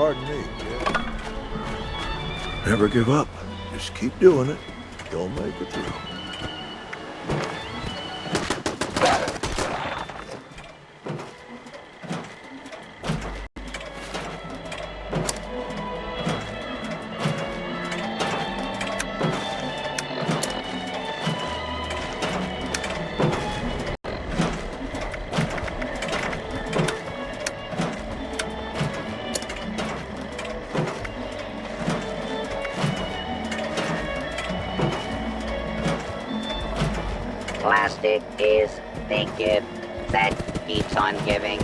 Pardon me, kid. Never give up. Just keep doing it. You'll make it through. Plastic is the gift that keeps on giving.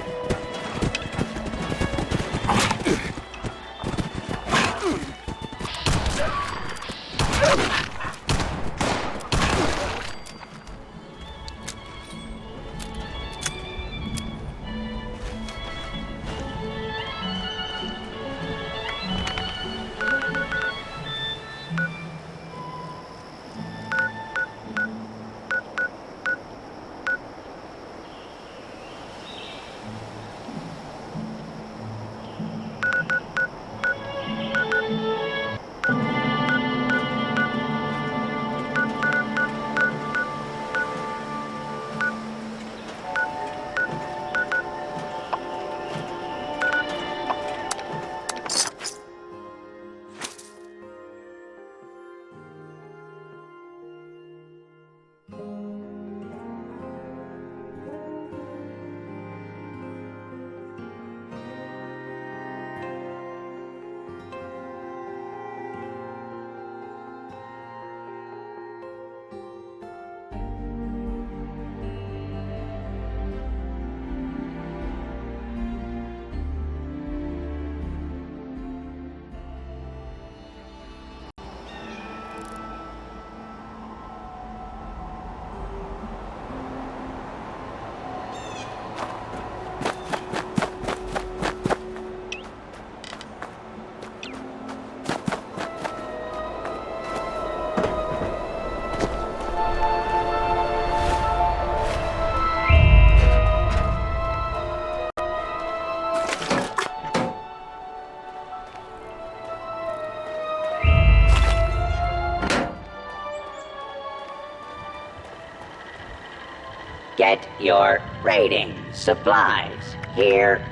Get your raiding supplies here,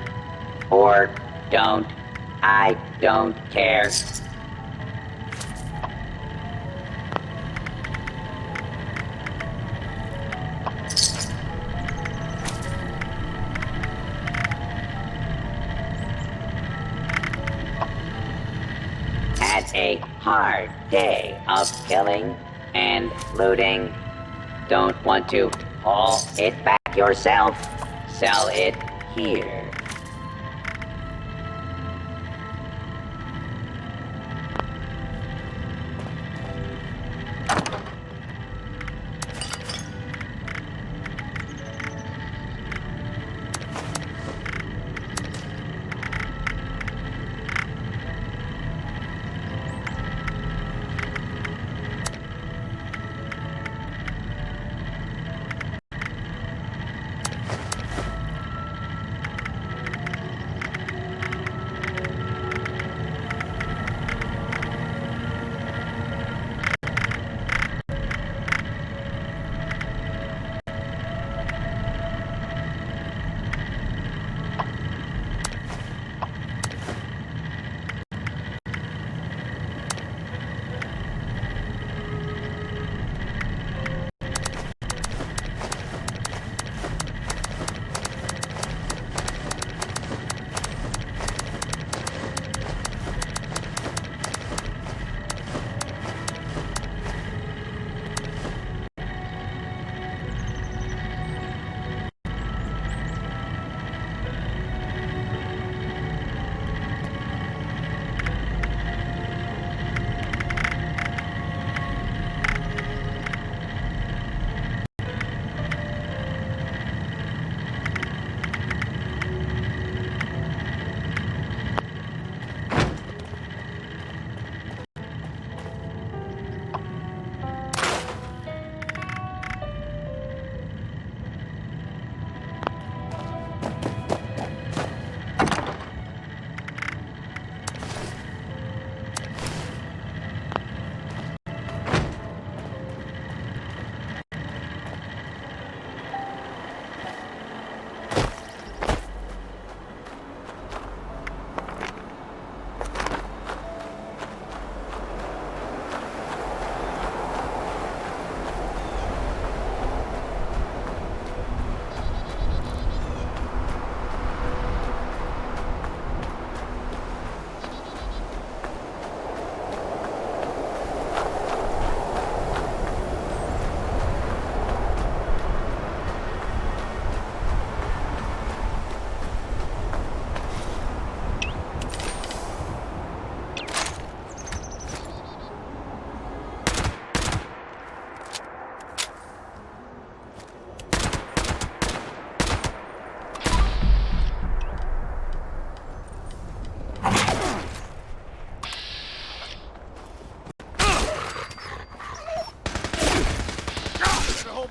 or don't. I don't care. Had a hard day of killing and looting. Don't want to haul it back yourself. Sell it here.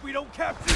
we don't capture...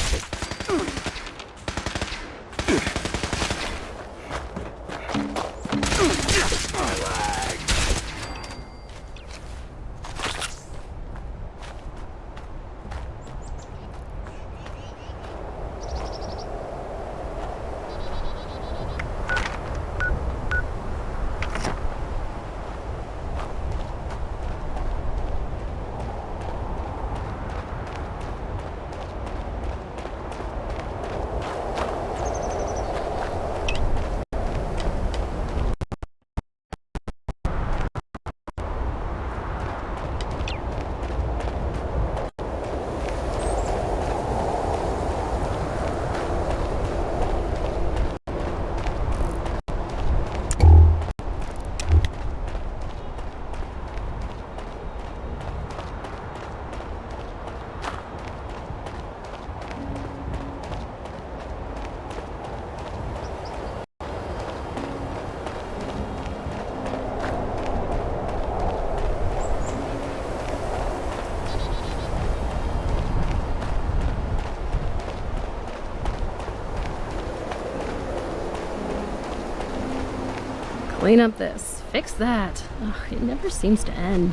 Clean up this, fix that. Ugh, it never seems to end.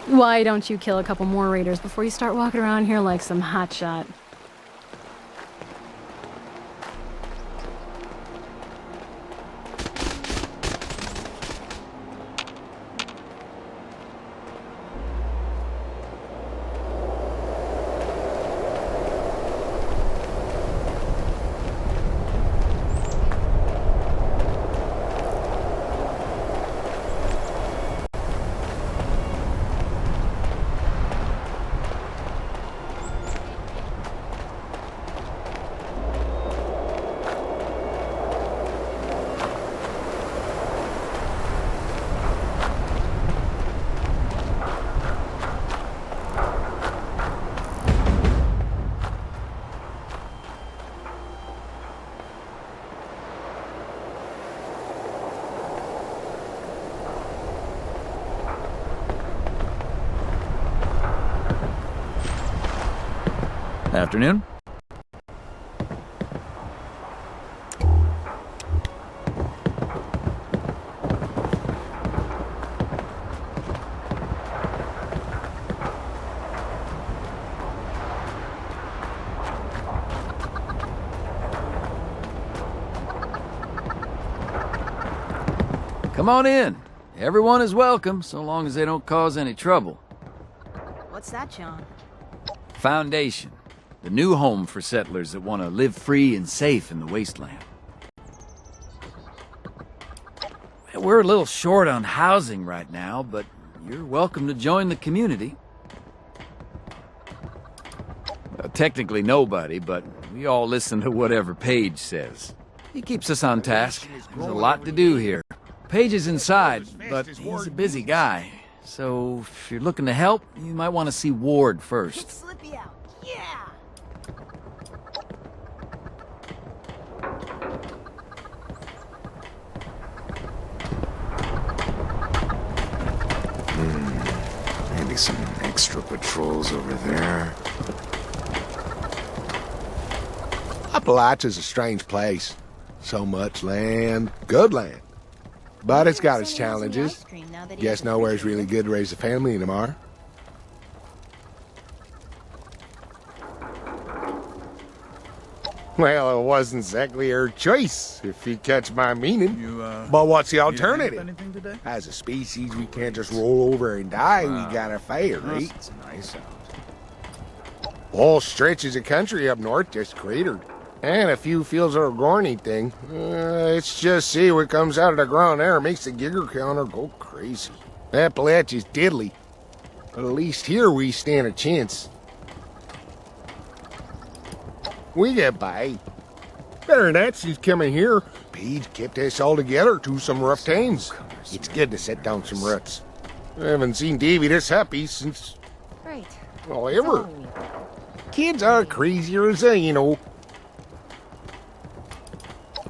Why don't you kill a couple more raiders before you start walking around here like some hotshot? Afternoon. Come on in. Everyone is welcome, so long as they don't cause any trouble. What's that, John? Foundation. The new home for settlers that want to live free and safe in the wasteland. We're a little short on housing right now, but you're welcome to join the community. Technically nobody, but we all listen to whatever Paige says. He keeps us on task. There's a lot to do here. Paige is inside, but he's a busy guy. So if you're looking to help, you might want to see Ward first. Slippy out. Yeah! Maybe some extra patrols over there. Appalachia's a strange place. So much land, good land. But it's got its challenges. Guess nowhere's really good to raise a family anymore. Well, it wasn't exactly her choice, if you catch my meaning. But what's the alternative? As a species, we can't just roll over and die. We gotta fight, right? That's a nice sound. Whole stretches of country up north just cratered. And a few fields of growing anything. Let's just see what comes out of the ground there makes the Geiger counter go crazy. Appalachia's diddly. But at least here we stand a chance. We get by. Better than that, she's coming here. Paige kept us all together through some rough times. It's good to set down some roots. I haven't seen Davy this happy since... Great. well, ever. Kids are crazier as you know.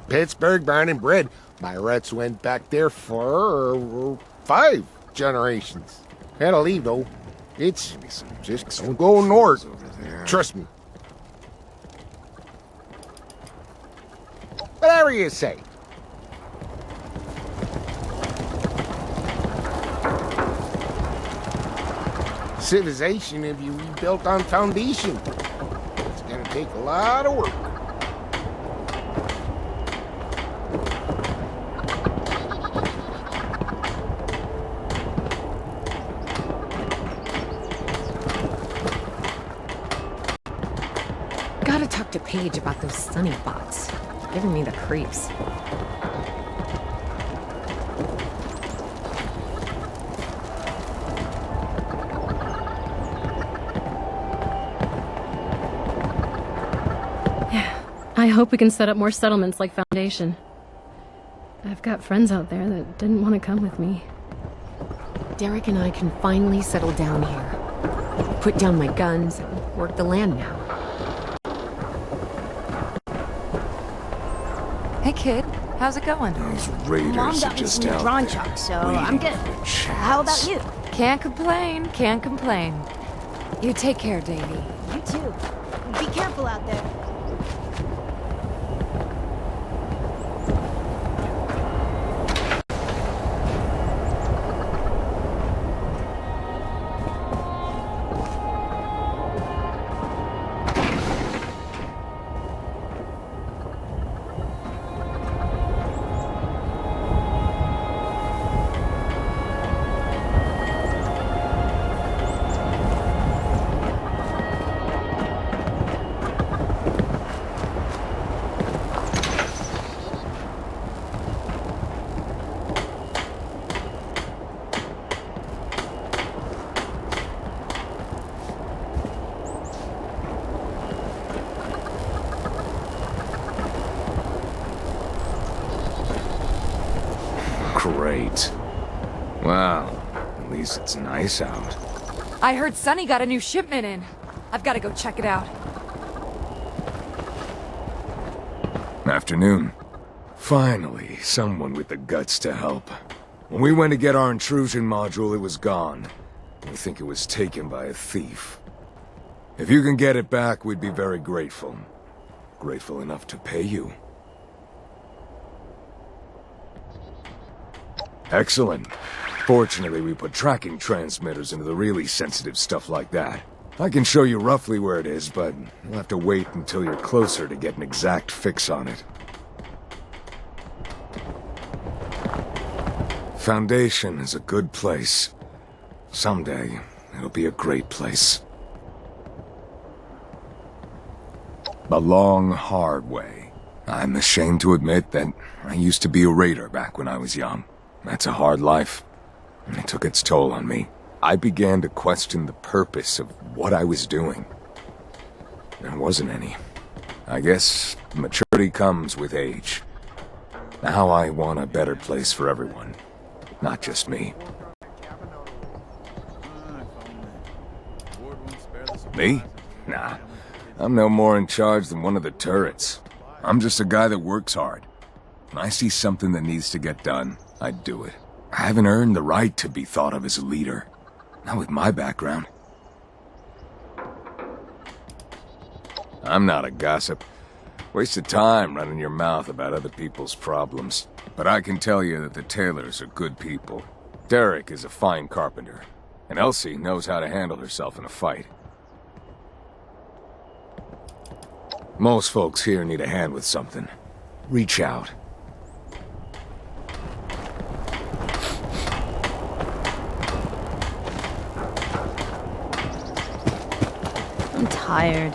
Pittsburgh, born and bred. My roots went back there for 5. generations. Had to leave, though. It's Maybe some just extra don't go north. over there. Trust me. Whatever you say. Civilization will be rebuilt on foundation. It's gonna take a lot of work. Gotta talk to Paige about those Sunny bots. Giving me the creeps. I hope we can set up more settlements like Foundation. I've got friends out there that didn't want to come with me. Derek and I can finally settle down here. Put down my guns and work the land now. Hey kid, how's it going? Those raiders Mom are got me just some out drawn there, chalk, so waiting I'm good. for a chance. How about you? Can't complain, can't complain. You take care, Davy. You too. Be careful out there. Great. Well, at least it's nice out. I heard Sonny got a new shipment in. I've got to go check it out. Afternoon. Finally, someone with the guts to help. When we went to get our intrusion module, it was gone. We think it was taken by a thief. If you can get it back, we'd be very grateful. Grateful enough to pay you. Excellent. Fortunately, we put tracking transmitters into the really sensitive stuff like that. I can show you roughly where it is, but you'll have to wait until you're closer to get an exact fix on it. Foundation is a good place. Someday, it'll be a great place. A long, hard way. I'm ashamed to admit that I used to be a raider back when I was young. That's a hard life. And it took its toll on me. I began to question the purpose of what I was doing. There wasn't any. I guess maturity comes with age. Now I want a better place for everyone. Not just me. Me? Nah. I'm no more in charge than one of the turrets. I'm just a guy that works hard. When I see something that needs to get done, I do it. I haven't earned the right to be thought of as a leader. Not with my background. I'm not a gossip. Waste of time running your mouth about other people's problems. But I can tell you that the Taylors are good people. Derek is a fine carpenter. And Elsie knows how to handle herself in a fight. Most folks here need a hand with something. Reach out. I'm tired.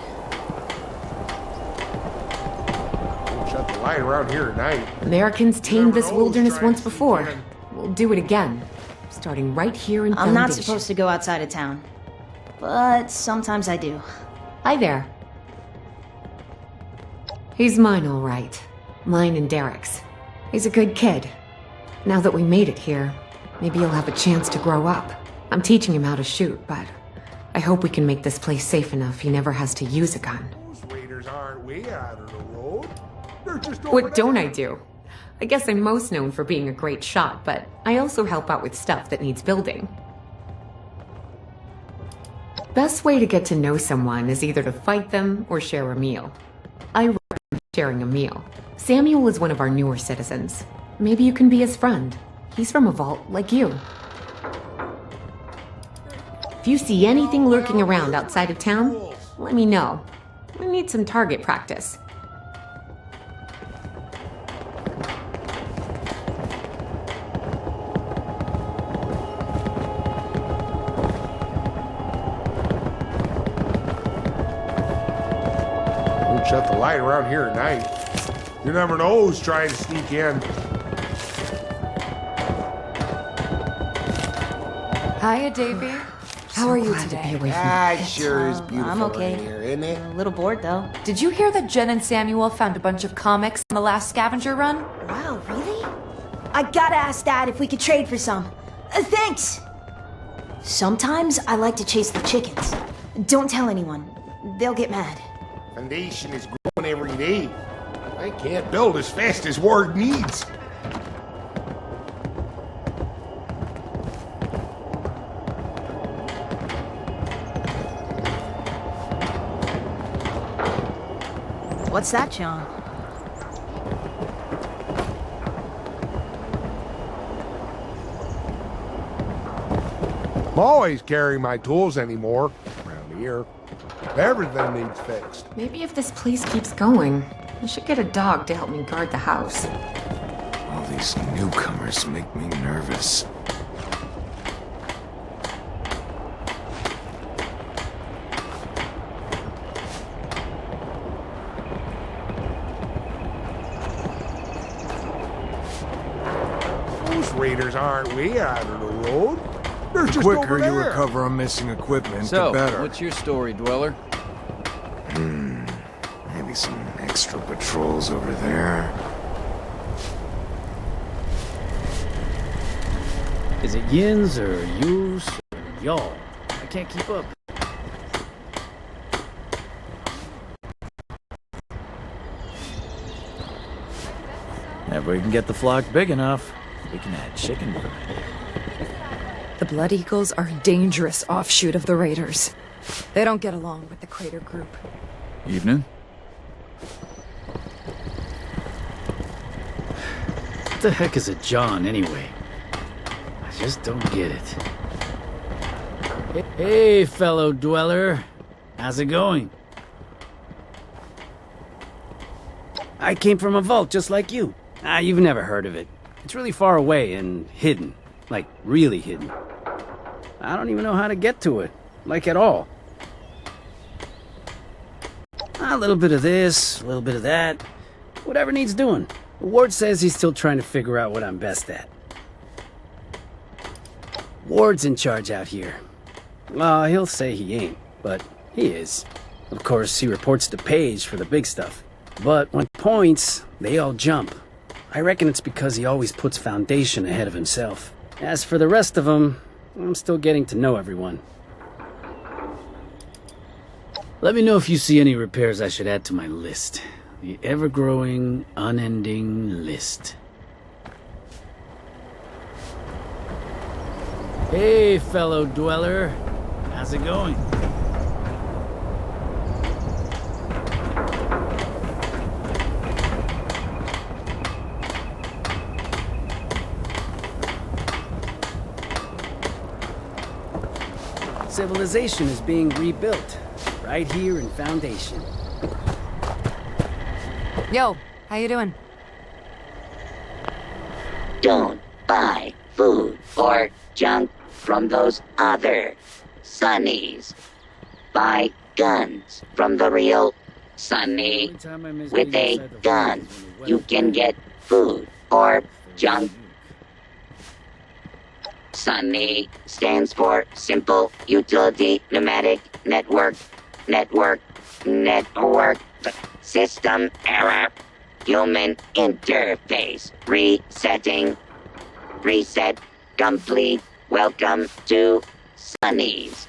Don't shut the light around here tonight. Americans tamed this Never knows, wilderness trying once to see before. again. We'll do it again. Starting right here in I'm not Foundation. supposed to go outside of town, but sometimes I do. Hi there. He's mine, all right. Mine and Derek's. He's a good kid. Now that we made it here, maybe he'll have a chance to grow up. I'm teaching him how to shoot, but I hope we can make this place safe enough he never has to use a gun. Those raiders aren't way out of the road. They're just over What don't there. I do? I guess I'm most known for being a great shot, but I also help out with stuff that needs building. Best way to get to know someone is either to fight them or share a meal. I recommend sharing a meal. Samuel is one of our newer citizens. Maybe you can be his friend. He's from a vault like you. If you see anything lurking around outside of town, let me know. We need some target practice. Don't shut the light around here at night. You never know who's trying to sneak in. Hiya, Davy. How are you Glad to today? be away from Ah, the pit. sure is beautiful I'm okay. in here, isn't it? A little bored, though. Did you hear that Jen and Samuel found a bunch of comics on the last scavenger run? Wow, really? I gotta ask Dad if we could trade for some. Thanks! Sometimes I like to chase the chickens. Don't tell anyone. They'll get mad. Foundation is growing every day. I can't build as fast as Ward needs. What's that, John? I'm always carrying my tools anymore around here. Everything needs fixed. Maybe if this place keeps going, I should get a dog to help me guard the house. All these newcomers make me nervous. Those raiders aren't way out of the road. They're The just quicker over you there. recover on missing equipment, So, the better. what's your story, Dweller? Maybe some extra patrols over there. Is it yins or yous or y'all? I can't keep up. If we can get the flock big enough, we can add chicken to it. The Blood Eagles are a dangerous offshoot of the Raiders. They don't get along with the Crater group. Evening. What the heck is a John, anyway? I just don't get it. Hey, fellow dweller. How's it going? I came from a vault just like you. You've never heard of it. It's really far away and hidden. Like, really hidden. I don't even know how to get to it. Like, at all. A little bit of this, a little bit of that. Whatever needs doing. Ward says he's still trying to figure out what I'm best at. Ward's in charge out here. He'll say he ain't, but he is. Of course, he reports to Paige for the big stuff. But when he points, they all jump. I reckon it's because he always puts Foundation ahead of himself. As for the rest of them, I'm still getting to know everyone. Let me know if you see any repairs I should add to my list. The ever-growing, unending list. Hey, fellow dweller. How's it going? Civilization is being rebuilt, right here in Foundation. Yo, how you doing? Don't buy food or junk from those other Sunnies. Buy guns from the real Sunny. With a gun, you can get food or junk. Sunny stands for Simple Utility Pneumatic Network. Network. System error. Human interface. Resetting. Reset complete. Welcome to Sunnies.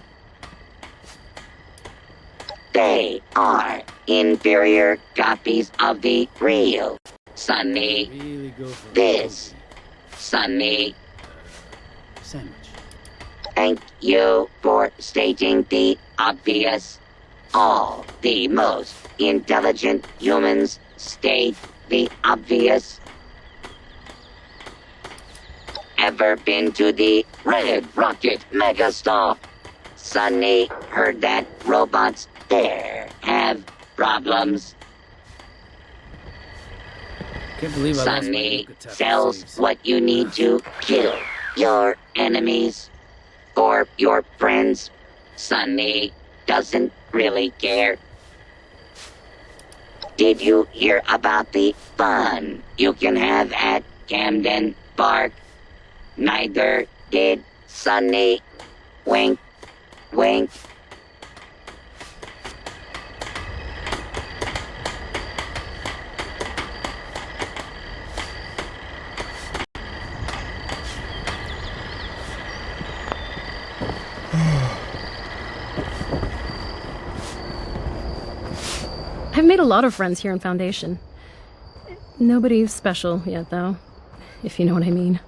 They are inferior copies of the real Sonny, Really go for this. Sonny, a sandwich. thank you for stating the obvious. All the most intelligent humans state the obvious. Ever been to the Red Rocket Megastop? Sonny heard that robots there have problems. Can't believe I lost my Sonny Yucatan sells sleeves. what you need to kill your enemies or your friends. Sonny doesn't really care. Did you hear about the fun you can have at Camden Park? Neither did Sonny. Wink, wink. I've made a lot of friends here in Foundation. Nobody special yet, though, if you know what I mean.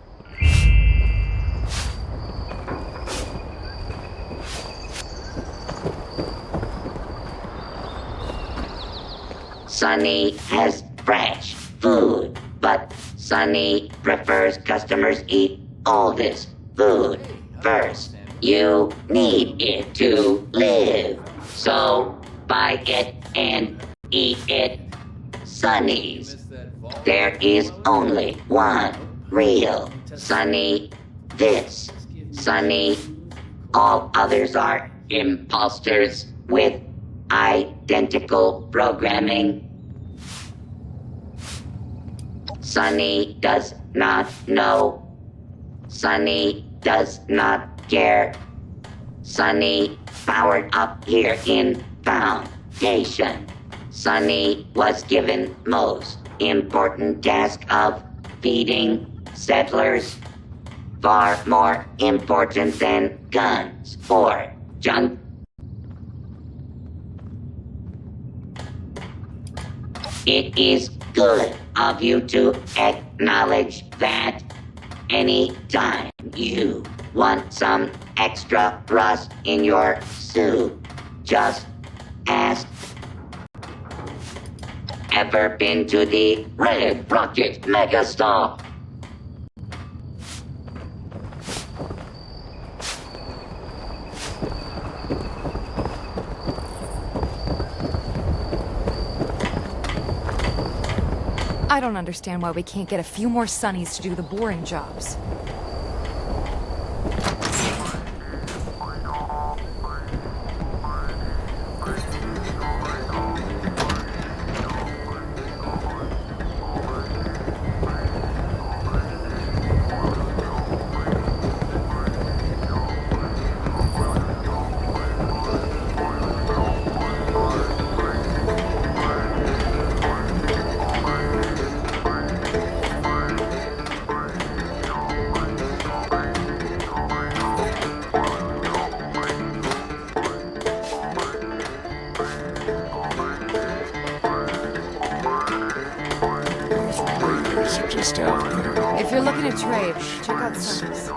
Sonny has fresh food, but Sonny prefers customers eat all this food first. You need it to live, so buy it and eat it. Sonny's. There is only one real Sonny. This Sonny. All others are imposters with identical programming. Sonny does not know. Sonny does not care. Sonny powered up here in Foundation. Sonny was given most important task of feeding settlers. Far more important than guns or junk. It is good of you to acknowledge that. Anytime you want some extra rust in your suit, just ask. Ever been to the Red Rocket Megastop? I don't understand why we can't get a few more Sonnies to do the boring jobs. Raiders are just out there. If you're looking to trade, check out Sonny's.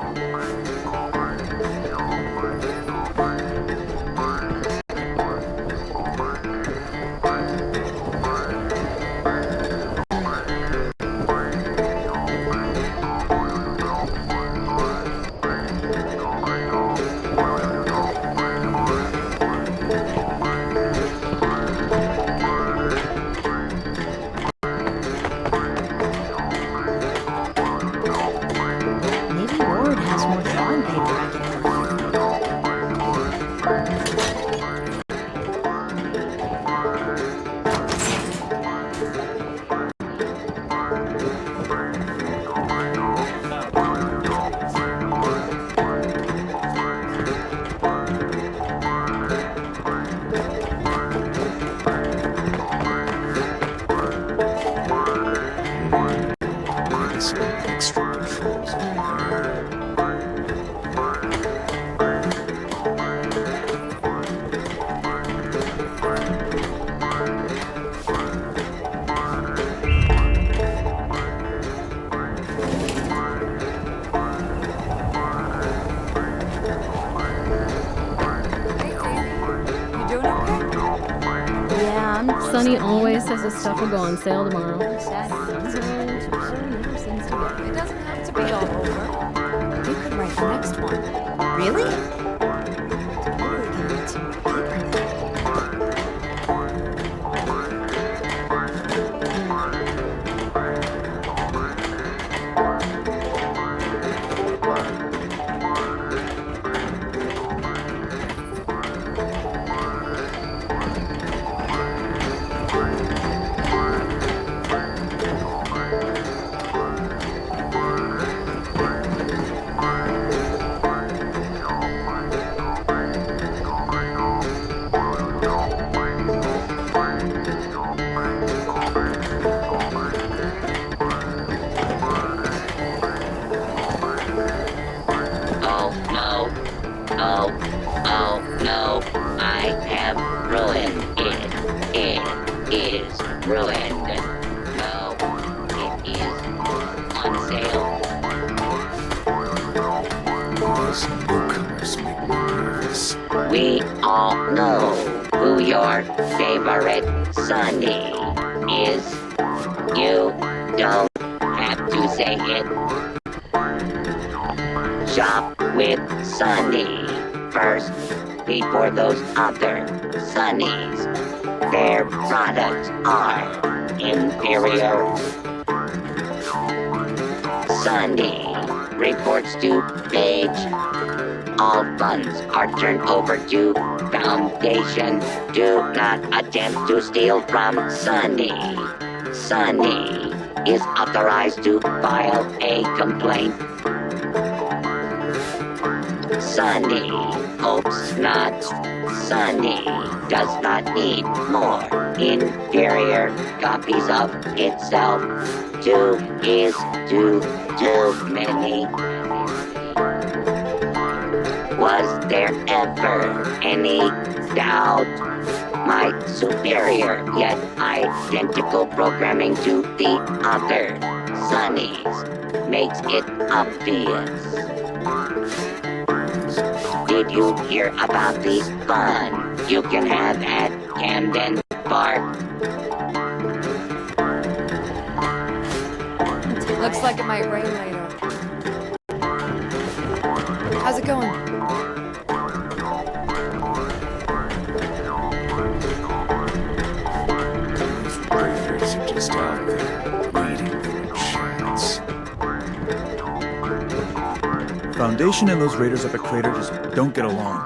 Maybe Ward has more drawing paper. Sonny always says his stuff will go on sale tomorrow. It doesn't have to be all over. You could write the next one. Really? Oh no. Oh, oh no. I have ruined it. It is ruined. No, it is on sale. Those newcomers make me nervous. We all know who your favorite Sonny is. You don't have to say it. Shop with Sonny first before those other Sonnies. Their products are inferior. Sonny reports to Page. All funds are turned over to Foundation. Do not attempt to steal from Sonny. Sonny is authorized to file a complaint. Sonny hopes not. Sonny does not need more inferior copies of itself. Two is too many. Was there ever any doubt? My superior yet identical programming to the other Sonnies makes it obvious. Did you hear about the fun you can have at Camden Park? Looks like it might rain later. How's it going? Those raiders are just out there, waiting for a chance. Foundation and those raiders up at Crater just don't get along.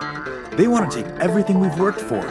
They want to take everything we've worked for.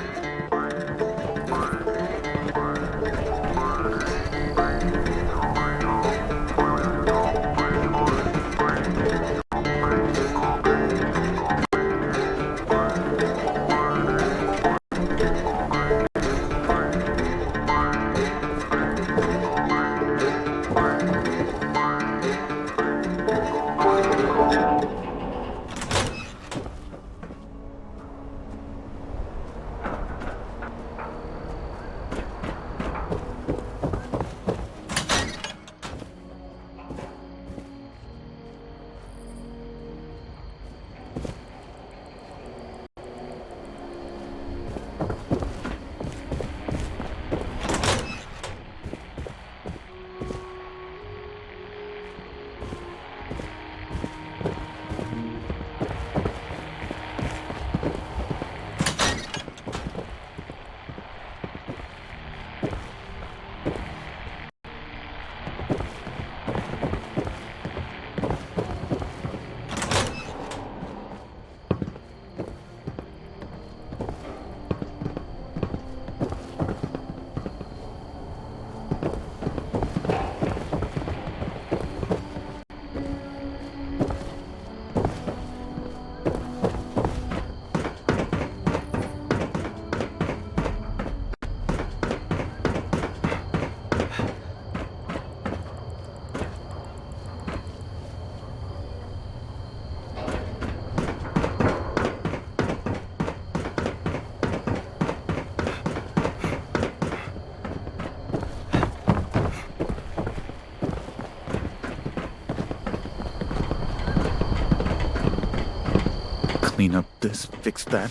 Clean up this, fix that.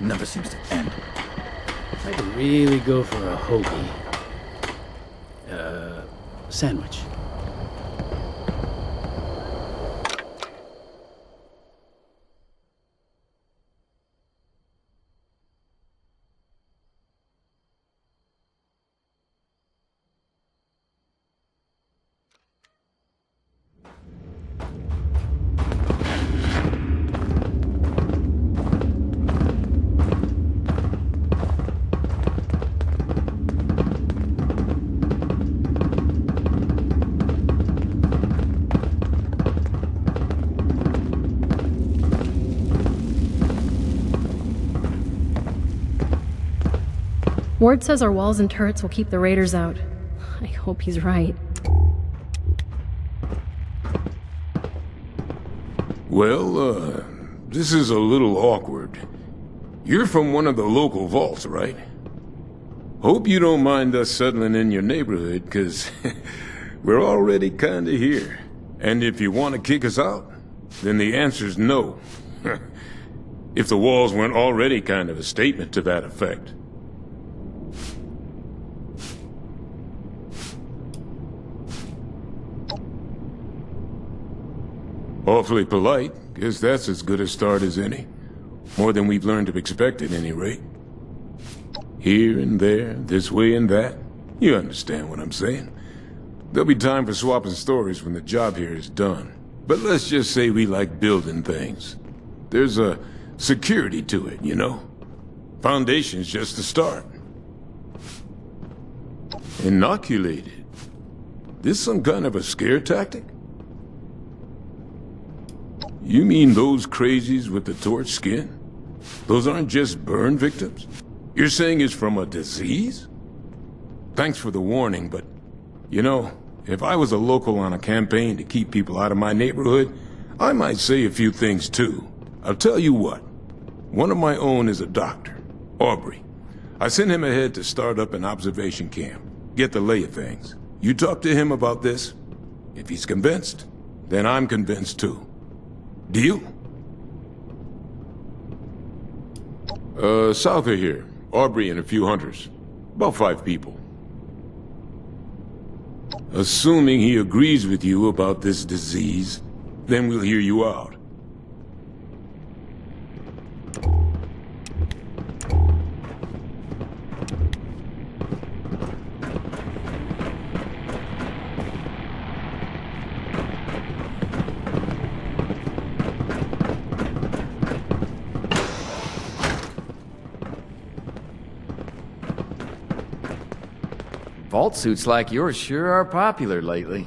Never seems to end. I could really go for a hoagie. Sandwich. Ward says our walls and turrets will keep the raiders out. I hope he's right. Well, this is a little awkward. You're from one of the local vaults, right? Hope you don't mind us settling in your neighborhood, 'cause we're already kinda here. And if you want to kick us out, then the answer's no. If the walls weren't already kind of a statement to that effect. Awfully polite. Guess that's as good a start as any. More than we've learned to expect at any rate. Here and there, this way and that. You understand what I'm saying. There'll be time for swapping stories when the job here is done. But let's just say we like building things. There's a security to it, you know? Foundation's just the start. Inoculated? This some kind of a scare tactic? You mean those crazies with the torch skin? Those aren't just burn victims? You're saying it's from a disease? Thanks for the warning, but, you know, if I was a local on a campaign to keep people out of my neighborhood, I might say a few things too. I'll tell you what. One of my own is a doctor, Aubrey. I sent him ahead to start up an observation camp, get the lay of things. You talk to him about this. If he's convinced, then I'm convinced too. Deal? South of here. Aubrey and a few hunters. About 5 people. Assuming he agrees with you about this disease, then we'll hear you out. Vault suits like yours sure are popular lately.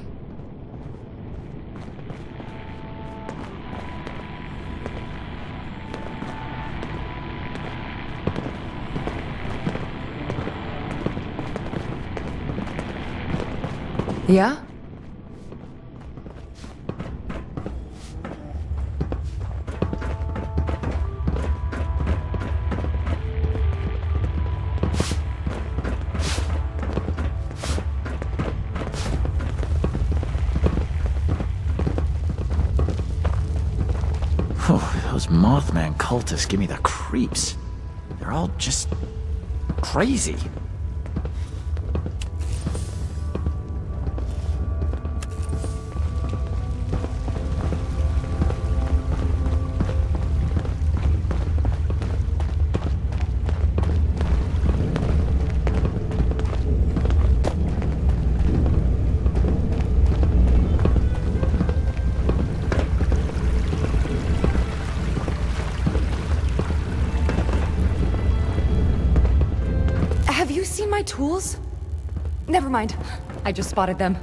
Yeah? Those Mothman cultists give me the creeps. They're all just crazy. Have you seen my tools? Never mind. I just spotted them.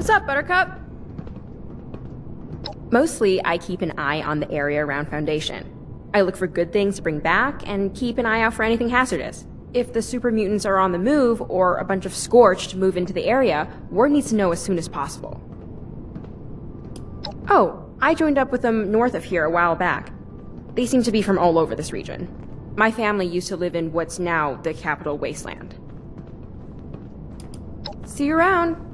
What's up, Buttercup? Mostly, I keep an eye on the area around Foundation. I look for good things to bring back, and keep an eye out for anything hazardous. If the super mutants are on the move, or a bunch of Scorched move into the area, word needs to know as soon as possible. Oh, I joined up with them north of here a while back. They seem to be from all over this region. My family used to live in what's now the capital Wasteland. See you around.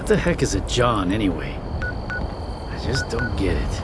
What the heck is a John, anyway? I just don't get it.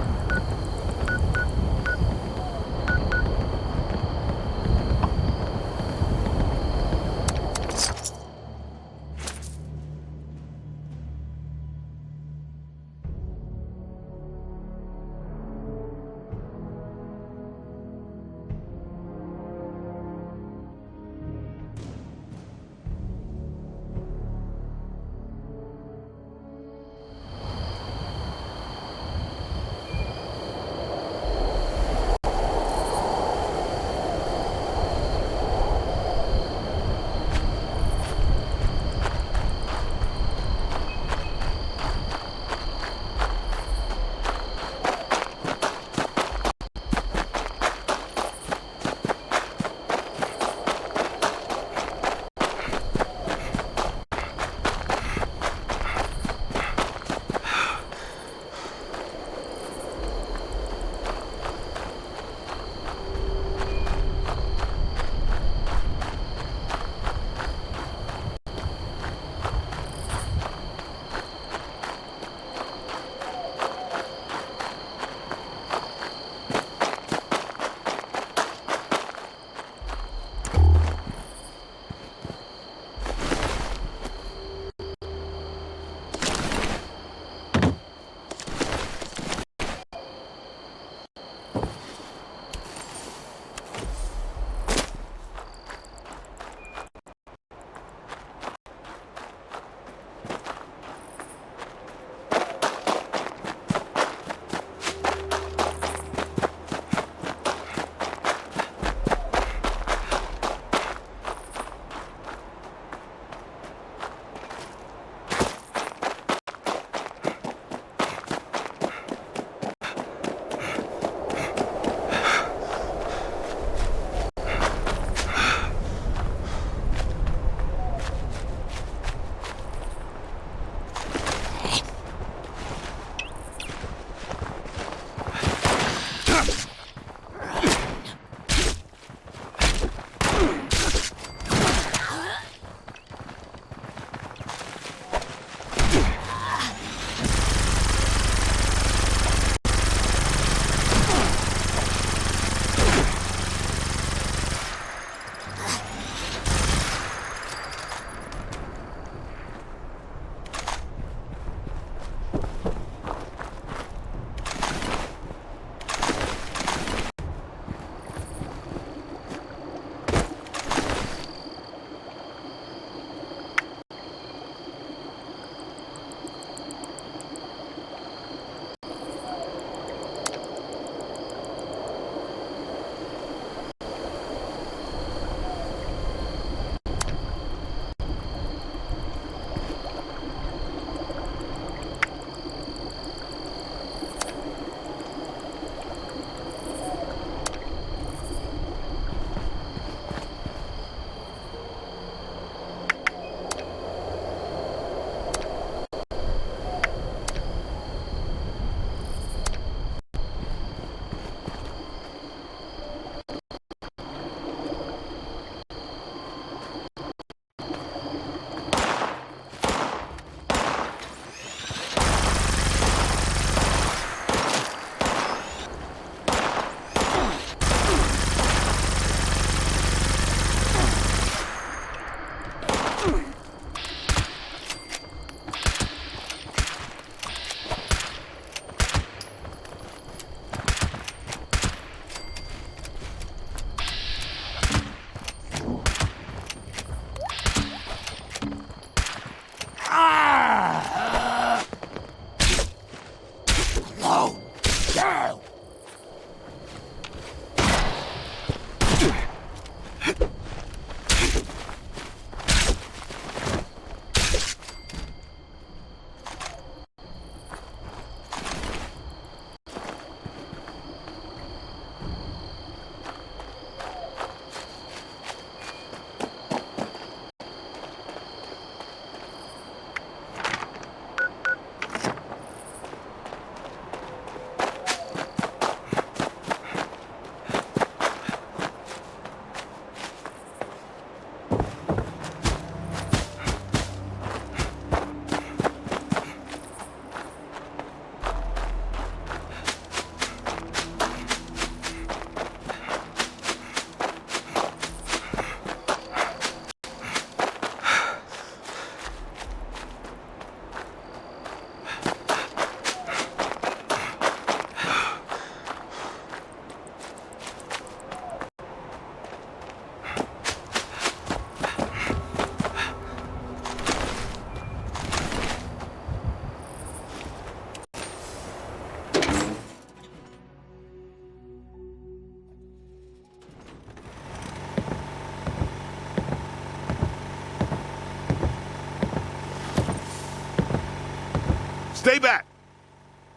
Stay back!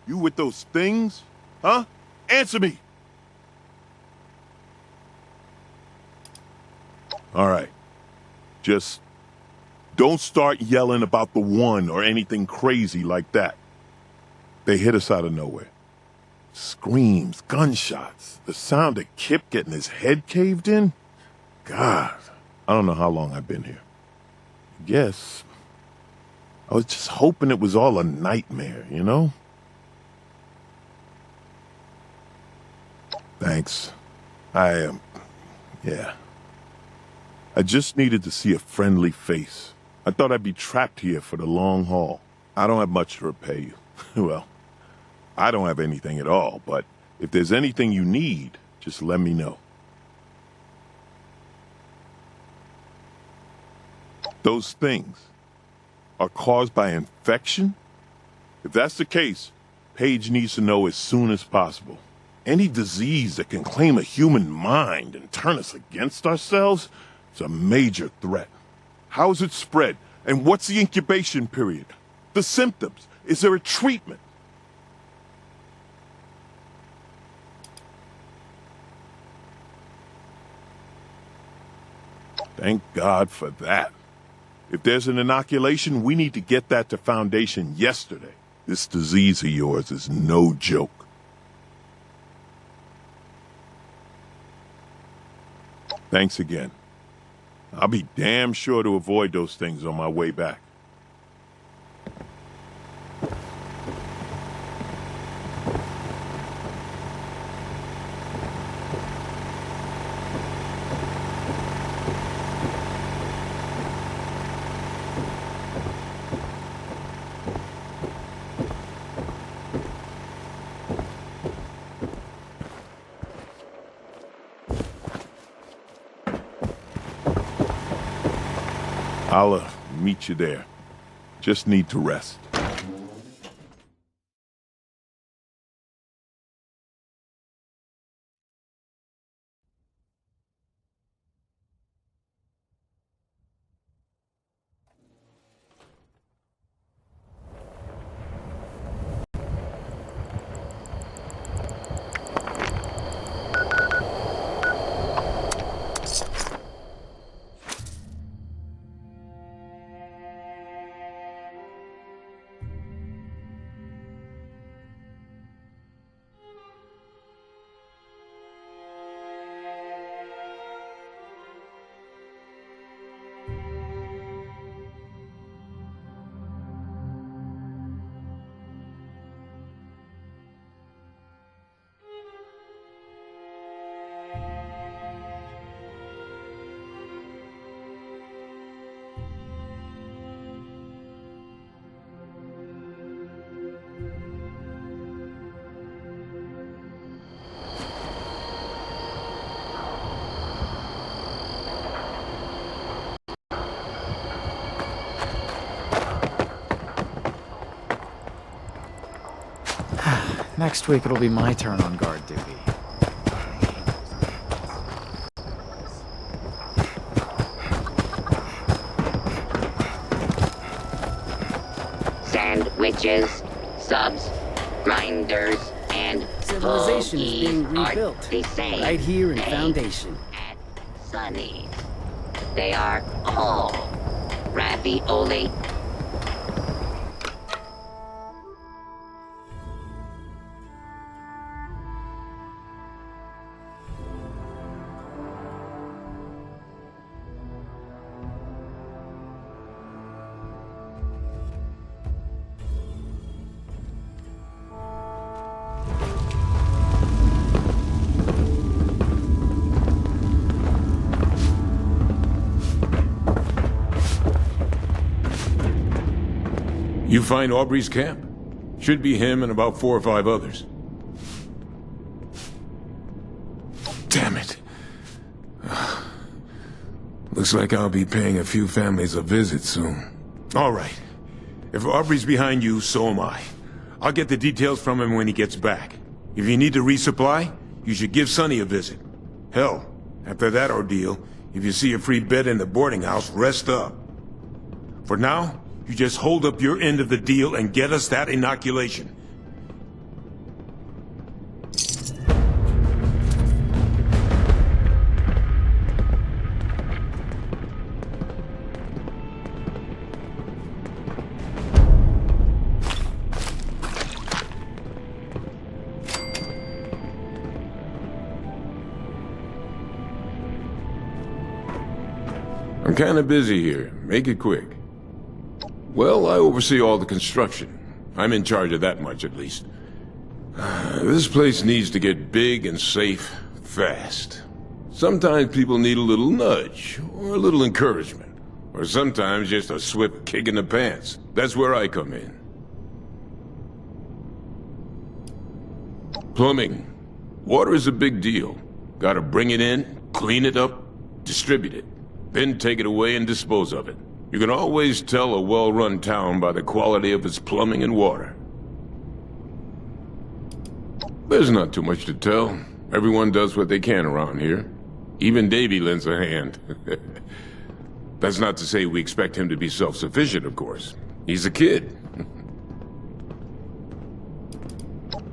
You with those things? Huh? Answer me! All right. Just don't start yelling about the one or anything crazy like that. They hit us out of nowhere. Screams, gunshots, the sound of Kip getting his head caved in. God, I don't know how long I've been here. I guess I was just hoping it was all a nightmare, you know? Thanks. Yeah. I just needed to see a friendly face. I thought I'd be trapped here for the long haul. I don't have much to repay you. Well, I don't have anything at all, but if there's anything you need, just let me know. Those things are caused by infection? If that's the case, Paige needs to know as soon as possible. Any disease that can claim a human mind and turn us against ourselves is a major threat. How is it spread? And what's the incubation period? The symptoms? Is there a treatment? Thank God for that. If there's an inoculation, we need to get that to Foundation yesterday. This disease of yours is no joke. Thanks again. I'll be damn sure to avoid those things on my way back. I'll meet you there. Just need to rest. Next week it'll be my turn on guard duty. Sandwiches, subs, grinders, and Civilization is being hoagies rebuilt are the same right here in thing Foundation. At Sunny's. They are all ravioli. You find Aubrey's camp? Should be him and about 4 or 5 others. Damn it. Looks like I'll be paying a few families a visit soon. All right. If Aubrey's behind you, so am I. I'll get the details from him when he gets back. If you need to resupply, you should give Sonny a visit. Hell, after that ordeal, if you see a free bed in the boarding house, rest up. For now, You just hold up your end of the deal and get us that inoculation. I'm kinda busy here. Make it quick. Well, I oversee all the construction. I'm in charge of that much, at least. This place needs to get big and safe fast. Sometimes people need a little nudge, or a little encouragement, or sometimes just a swift kick in the pants. That's where I come in. Plumbing. Water is a big deal. Gotta bring it in, clean it up, distribute it. Then take it away and dispose of it. You can always tell a well-run town by the quality of its plumbing and water. There's not too much to tell. Everyone does what they can around here. Even Davy lends a hand. That's not to say we expect him to be self-sufficient, of course. He's a kid.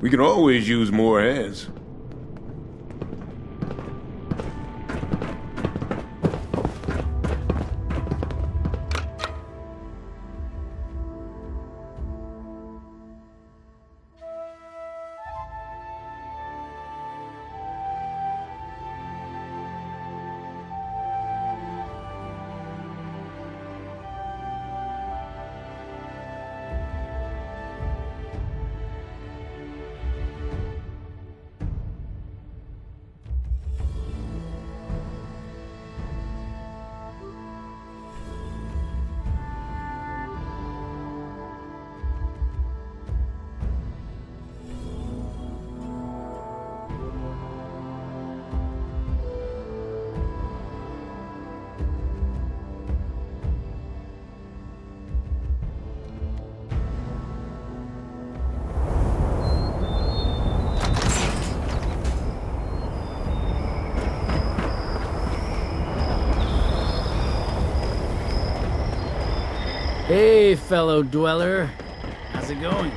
We can always use more hands. Hey, fellow dweller. How's it going?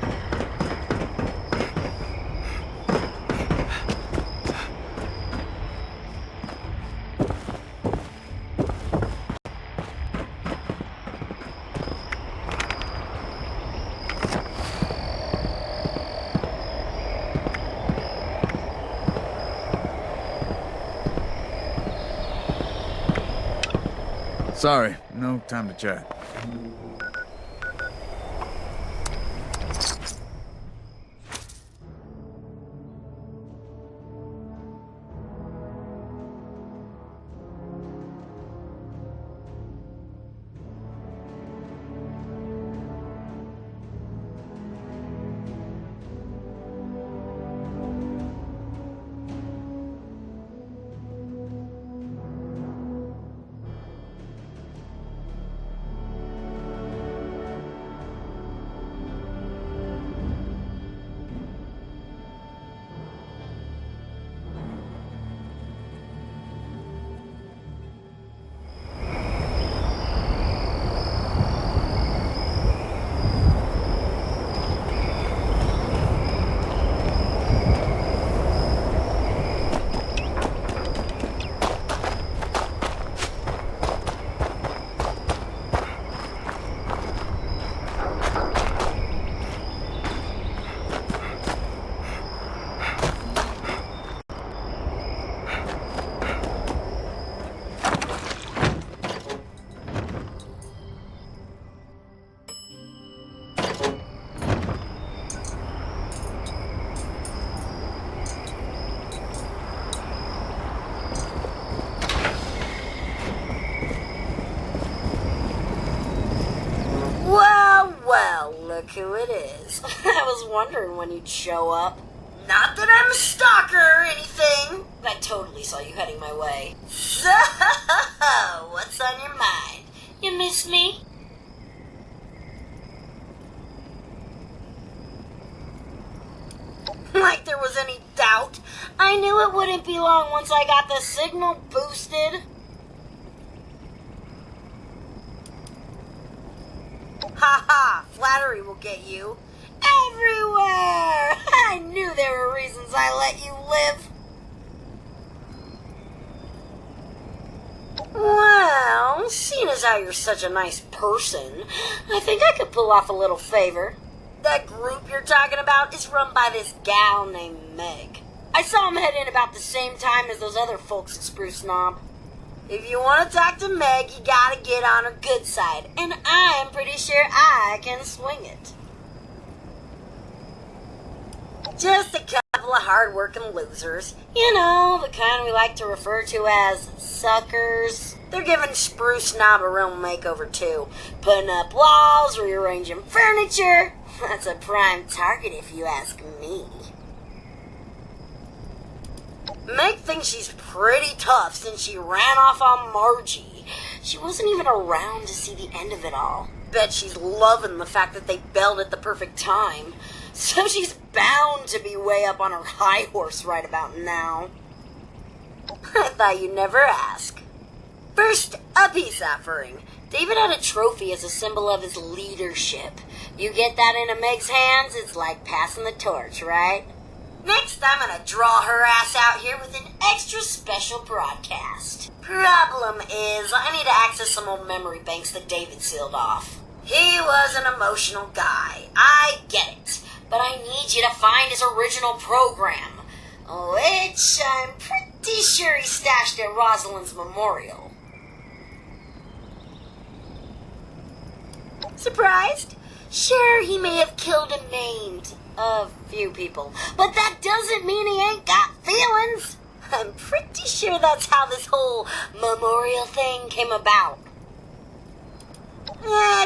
Sorry, no time to chat. Look who it is. I was wondering when you'd show up. Not that I'm a stalker or anything. I totally saw you heading my way. So, what's on your mind? You miss me? Like there was any doubt. I knew it wouldn't be long once I got the signal boosted. ha ha! Flattery will get you everywhere! I knew there were reasons I let you live. Well, seeing as how you're such a nice person, I think I could pull off a little favor. That group you're talking about is run by this gal named Meg. I saw him head in about the same time as those other folks at Spruce Knob. If you want to talk to Meg, you gotta get on her good side, and I'm pretty sure I can swing it. Just a couple of hard-working losers. You know, the kind we like to refer to as suckers. They're giving Spruce Knob a real makeover, too. Putting up walls, rearranging furniture. That's a prime target, if you ask me. Meg thinks she's pretty tough since she ran off on Margie. She wasn't even around to see the end of it all. Bet she's loving the fact that they bailed at the perfect time. So she's bound to be way up on her high horse right about now. I thought you'd never ask. First, a peace offering. David had a trophy as a symbol of his leadership. You get that into Meg's hands, it's like passing the torch, right? Next, I'm gonna draw her ass out here with an extra special broadcast. Problem is, I need to access some old memory banks that David sealed off. He was an emotional guy. I get it. But I need you to find his original program, which I'm pretty sure he stashed at Rosalind's memorial. Surprised? Sure, he may have killed and maimed a few people, but that doesn't mean he ain't got feelings. I'm pretty sure that's how this whole memorial thing came about.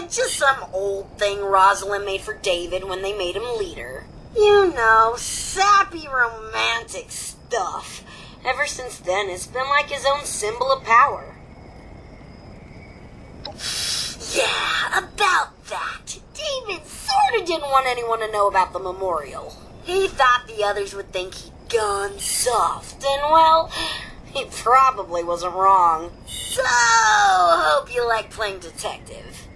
Just some old thing Rosalind made for David when they made him leader. You know, sappy romantic stuff. Ever since then, it's been like his own symbol of power. Yeah, about that. David sorta didn't want anyone to know about the memorial. He thought the others would think he'd gone soft, and well, he probably wasn't wrong. So, hope you like playing detective.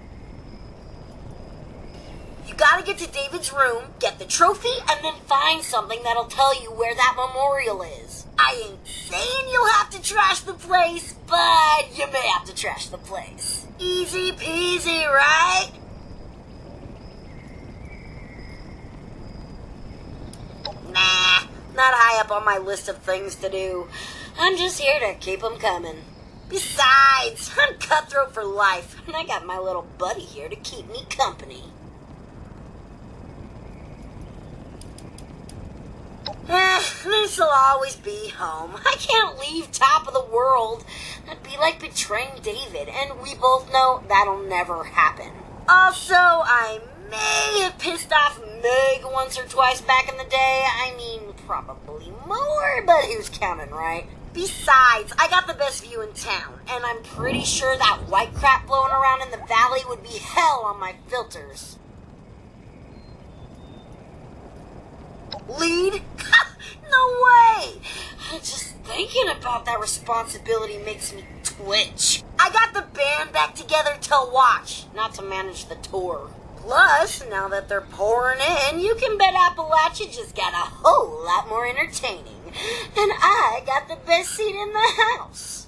You gotta get to David's room, get the trophy, and then find something that'll tell you where that memorial is. I ain't saying you'll have to trash the place, but you may have to trash the place. Easy peasy, right? Nah, not high up on my list of things to do. I'm just here to keep them coming. Besides, I'm cutthroat for life, and I got my little buddy here to keep me company. This'll always be home. I can't leave top of the world. That'd be like betraying David, and we both know that'll never happen. Also, I may have pissed off Meg once or twice back in the day. I mean, probably more, but who's counting, right? Besides, I got the best view in town, and I'm pretty sure that white crap blowing around in the valley would be hell on my filters. Lead? No way! Just thinking about that responsibility makes me twitch. I got the band back together to watch, not to manage the tour. Plus, now that they're pouring in, you can bet Appalachia just got a whole lot more entertaining. And I got the best seat in the house.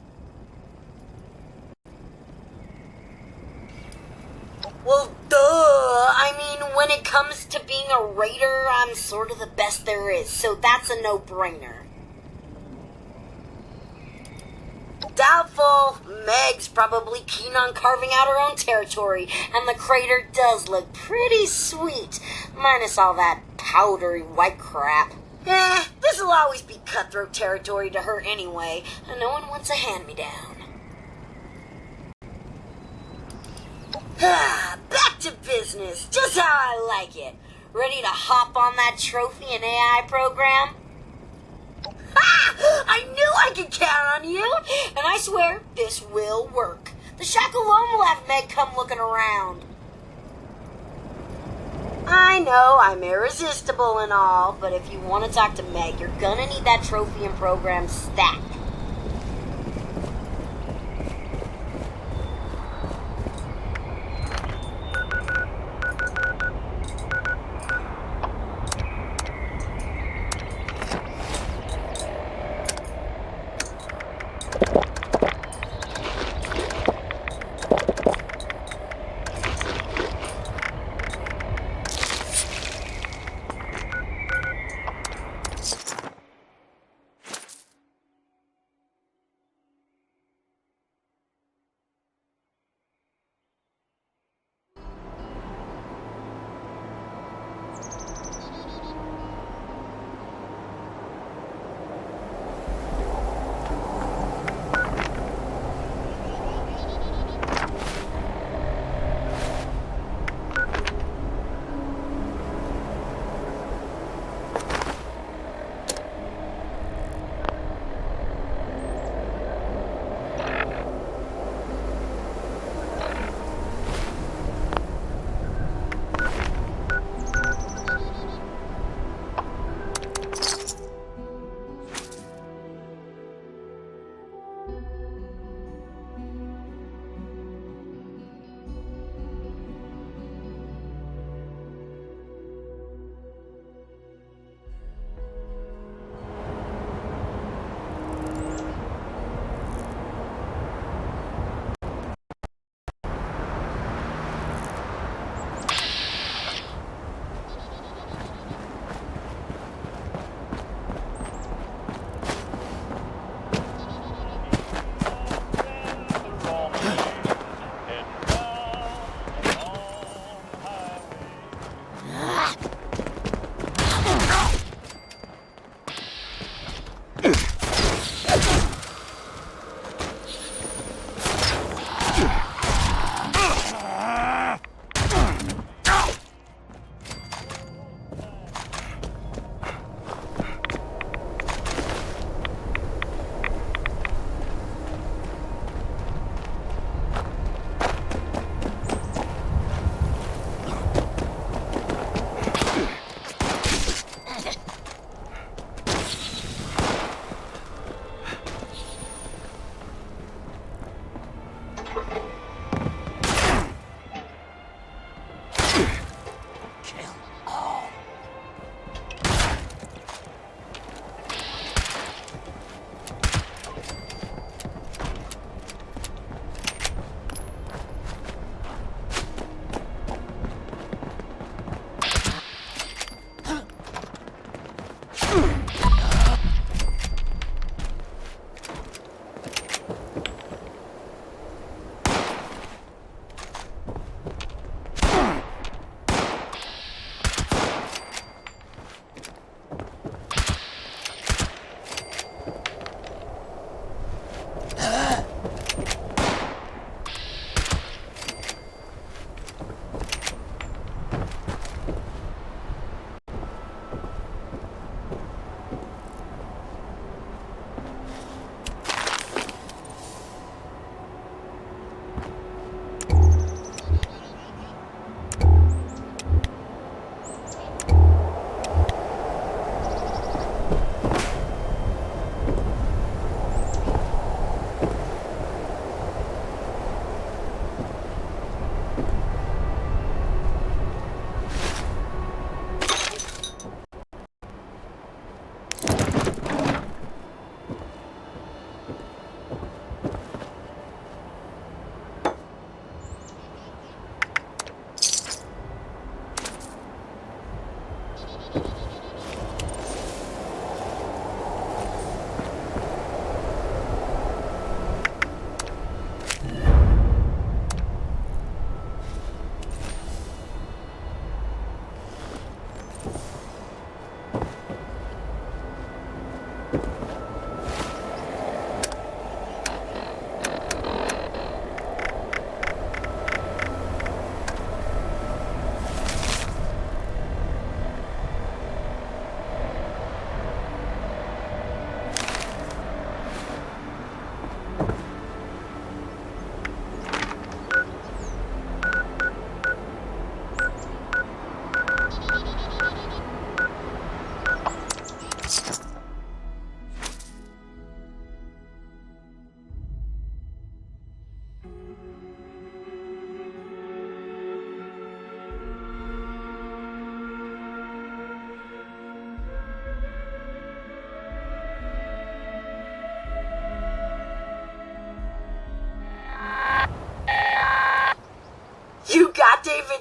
Well, duh. I mean, when it comes to being a raider, I'm sort of the best there is, so that's a no-brainer. Doubtful. Meg's probably keen on carving out her own territory, and the crater does look pretty sweet, minus all that powdery white crap. This'll always be cutthroat territory to her anyway, and no one wants a hand-me-down. Back to business, just how I like it. Ready to hop on that trophy and AI program? Ha! I knew I could count on you, and I swear this will work. The shack alone will have Meg come looking around. I know I'm irresistible and all, but if you want to talk to Meg, you're gonna need that trophy and program stacked.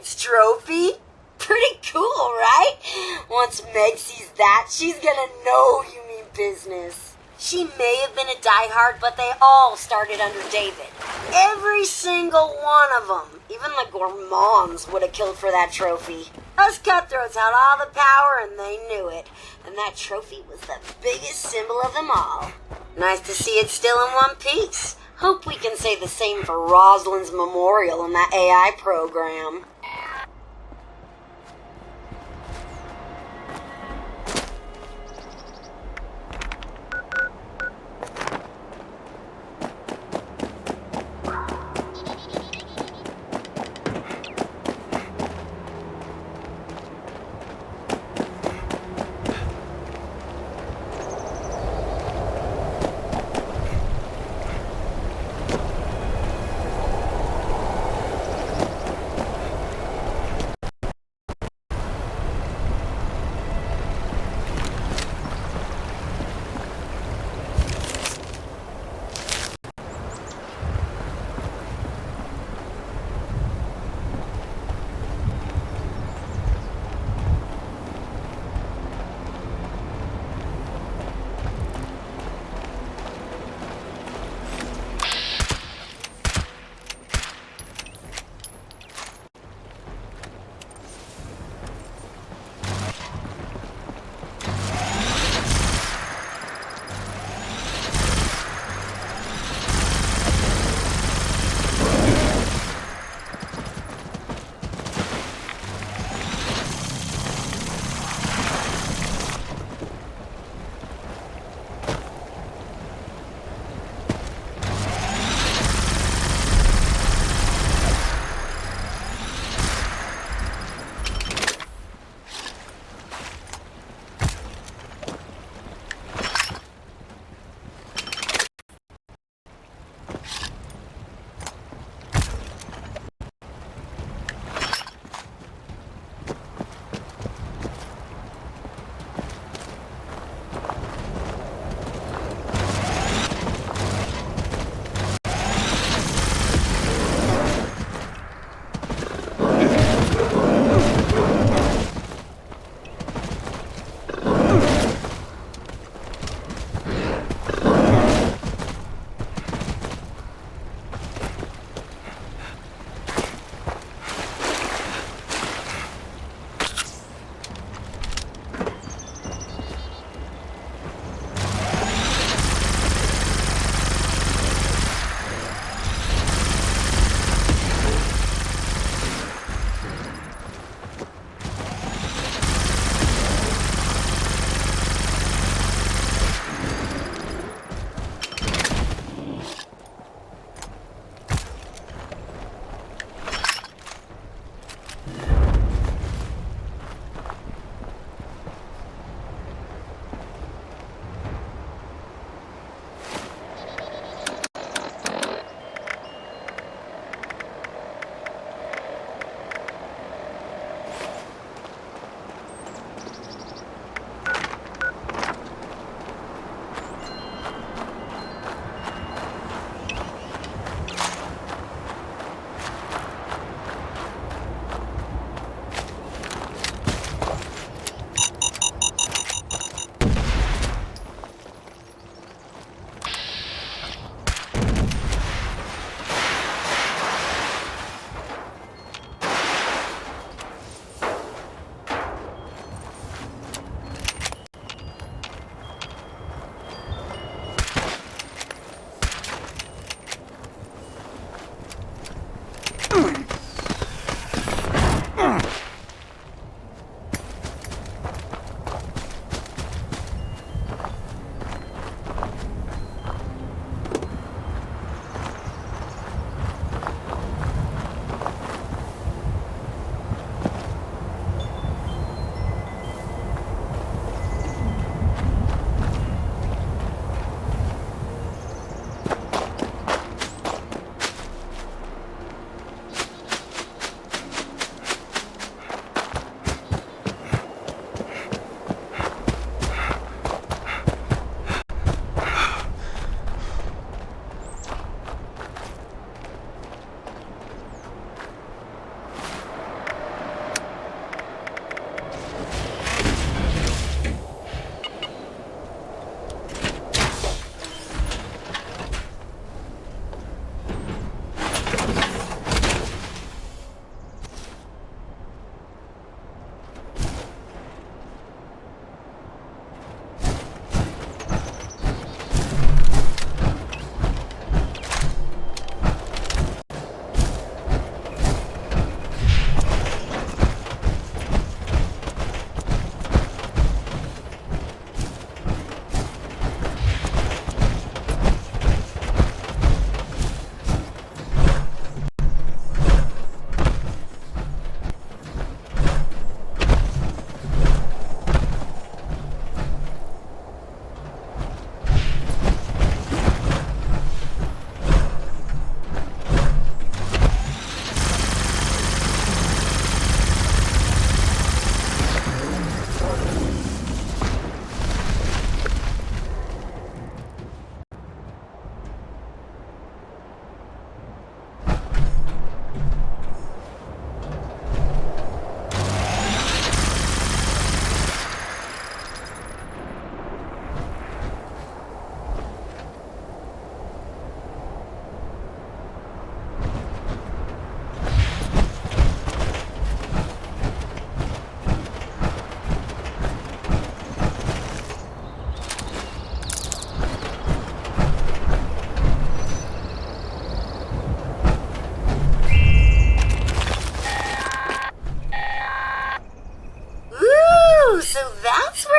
Inoculated trophy? Pretty cool, right? Once Meg sees that, she's gonna know you mean business. She may have been a diehard, but they all started under David. Every single one of them. Even the gourmands would have killed for that trophy. Us cutthroats had all the power and they knew it. And that trophy was the biggest symbol of them all. Nice to see it still in one piece. Hope we can say the same for Rosalind's memorial in that AI program.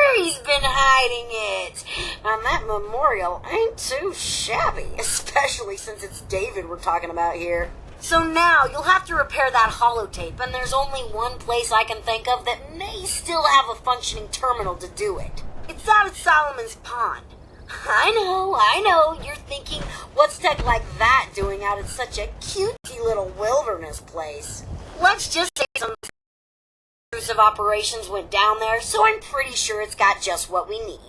where he's been hiding it. And that memorial ain't too shabby, especially since it's David we're talking about here. So now you'll have to repair that holotape, and there's only one place I can think of that may still have a functioning terminal to do it. It's out at Solomon's Pond. I know, you're thinking, what's tech like that doing out at such a cutesy little wilderness place? Let's just say some exclusive operations went down there, so I'm pretty sure it's got just what we need.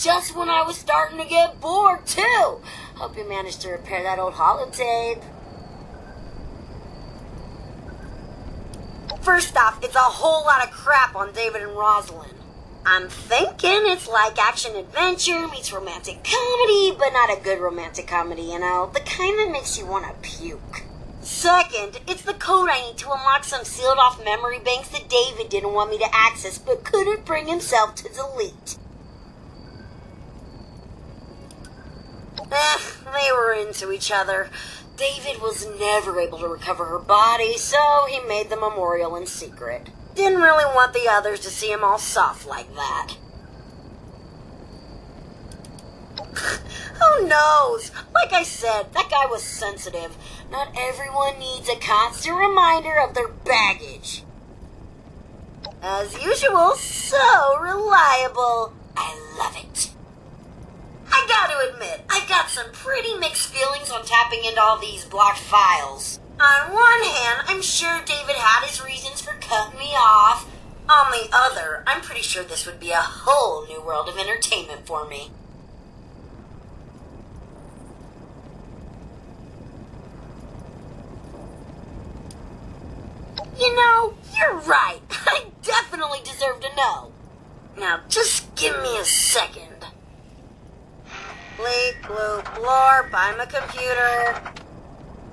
just when I was starting to get bored, too. Hope you managed to repair that old holotape. First off, it's a whole lot of crap on David and Rosalind. I'm thinking it's like action-adventure meets romantic comedy, but not a good romantic comedy, you know? The kind that makes you want to puke. Second, it's the code I need to unlock some sealed-off memory banks that David didn't want me to access, but couldn't bring himself to delete. They were into each other. David was never able to recover her body, so he made the memorial in secret. Didn't really want the others to see him all soft like that. Who knows? Like I said, that guy was sensitive. Not everyone needs a constant reminder of their baggage. As usual, so reliable. I love it. I gotta admit, I've got some pretty mixed feelings on tapping into all these blocked files. On one hand, I'm sure David had his reasons for cutting me off. On the other, I'm pretty sure this would be a whole new world of entertainment for me. You know, you're right. I definitely deserve to know. Now, just give me a second. Bleep, bloop, blorp, I'm a computer.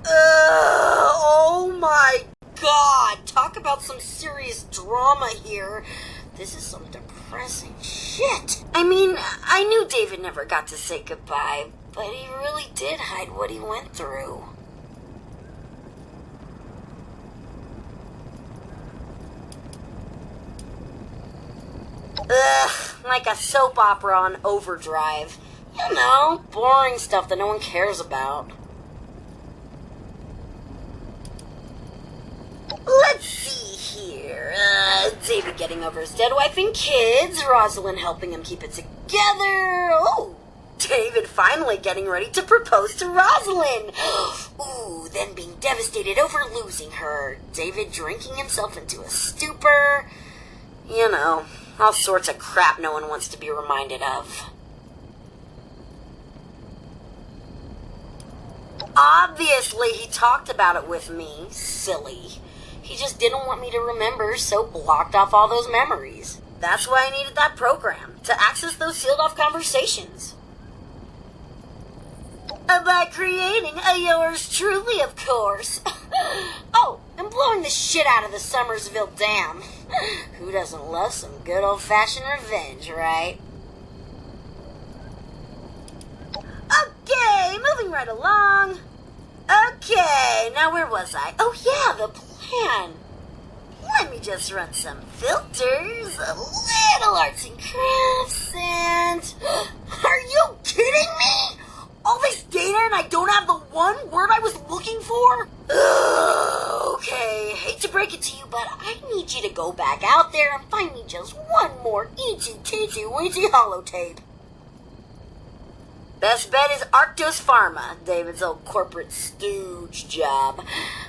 Oh my god! Talk about some serious drama here. This is some depressing shit. I mean, I knew David never got to say goodbye, but he really did hide what he went through. Like a soap opera on overdrive. You know, boring stuff that no one cares about. Let's see here. David getting over his dead wife and kids, Rosalind helping him keep it together. Oh, David finally getting ready to propose to Rosalind. Ooh, then being devastated over losing her. David drinking himself into a stupor. You know, all sorts of crap no one wants to be reminded of. Obviously, he talked about it with me. Silly. He just didn't want me to remember, so blocked off all those memories. That's why I needed that program, to access those sealed-off conversations. By creating a yours truly, of course. Oh, and blowing the shit out of the Summersville Dam. Who doesn't love some good old-fashioned revenge, right? Okay, moving right along. Okay, now where was I? Oh yeah, the plan. Let me just run some filters, a little arts and crafts, and... Are you kidding me? All this data and I don't have the one word I was looking for? Okay, hate to break it to you, but I need you to go back out there and find me just one more itty-titty-witty holotape. Best bet is Arctos Pharma, David's old corporate stooge job.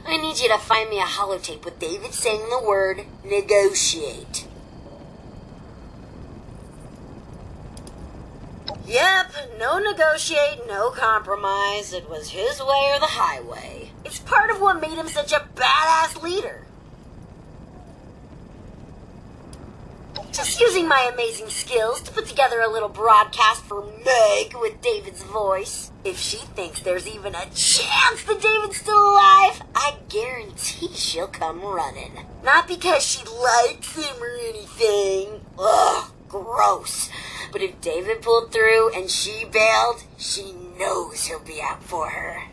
I need you to find me a holotape with David saying the word negotiate. Yep, no negotiate, no compromise. It was his way or the highway. It's part of what made him such a badass leader. Just using my amazing skills to put together a little broadcast for Meg with David's voice. If she thinks there's even a chance that David's still alive, I guarantee she'll come running. Not because she likes him or anything. Ugh, gross. But if David pulled through and she bailed, she knows he'll be out for her.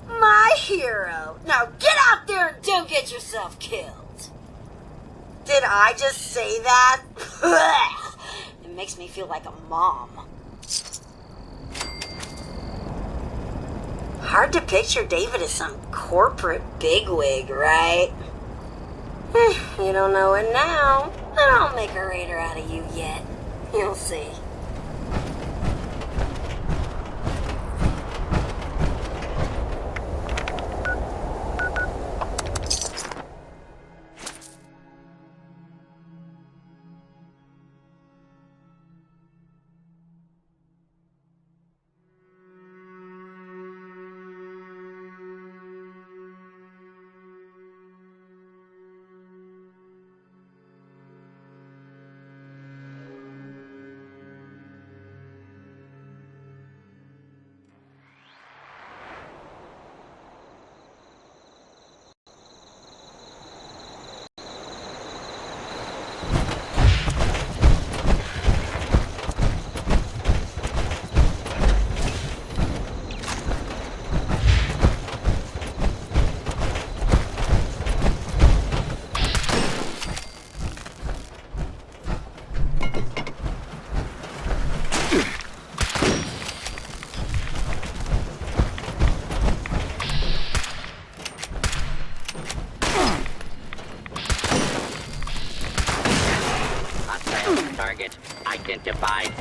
My hero. Now get out there and don't get yourself killed. Did I just say that? It makes me feel like a mom. Hard to picture David as some corporate bigwig, right? You don't know it now, but I'll make a raider out of you yet. You'll see. Target identified.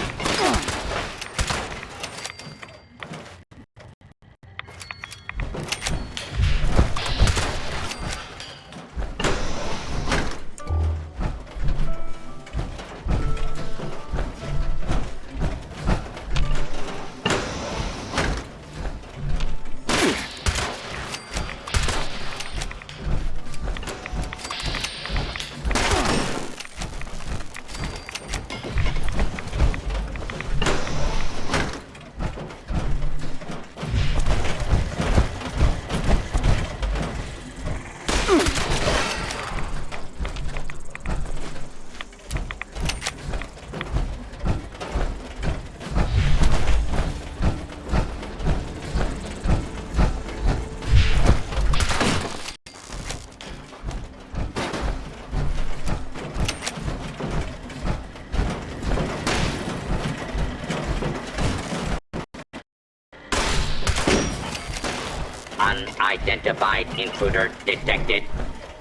Unidentified intruder detected.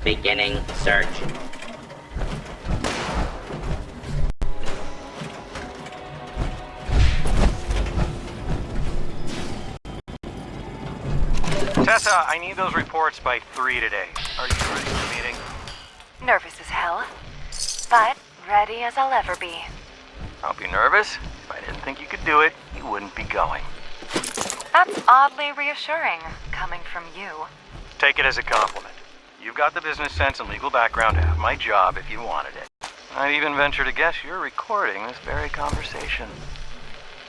Beginning search. Tessa, I need those reports by 3 today. Are you ready for the meeting? Nervous as hell, but ready as I'll ever be. Don't be nervous. If I didn't think you could do it, you wouldn't be going. That's oddly reassuring, coming from you. Take it as a compliment. You've got the business sense and legal background to have my job if you wanted it. I'd even venture to guess you're recording this very conversation.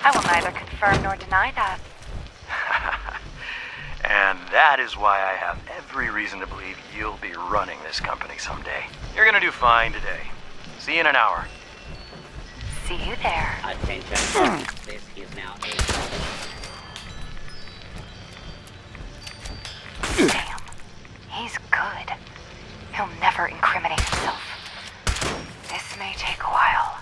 I will neither confirm nor deny that. And that is why I have every reason to believe you'll be running this company someday. You're gonna do fine today. See you in an hour. See you there. Attention. This is now a... Damn. He's good. He'll never incriminate himself. This may take a while.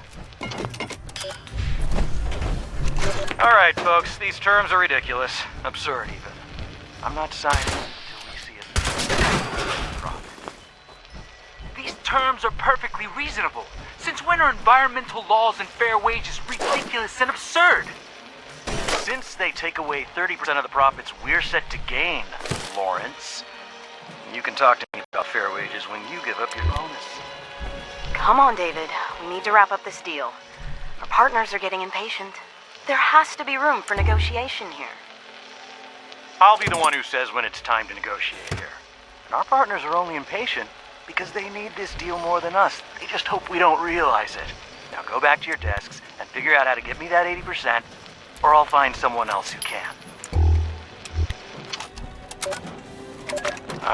Alright, folks, these terms are ridiculous. Absurd, even. I'm not signing until we see it. These terms are perfectly reasonable. Since when are environmental laws and fair wages ridiculous and absurd? Since they take away 30% of the profits we're set to gain, Lawrence. You can talk to me about fair wages when you give up your bonus. Come on, David. We need to wrap up this deal. Our partners are getting impatient. There has to be room for negotiation here. I'll be the one who says when it's time to negotiate here. And our partners are only impatient because they need this deal more than us. They just hope we don't realize it. Now go back to your desks and figure out how to get me that 80%, or I'll find someone else who can.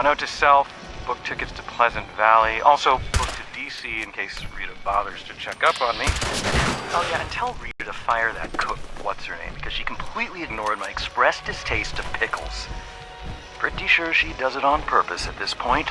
Note to self, book tickets to Pleasant Valley. Also book to DC in case Rita bothers to check up on me. Oh yeah, and tell Rita to fire that cook, what's her name, because she completely ignored my express distaste of pickles. Pretty sure she does it on purpose at this point.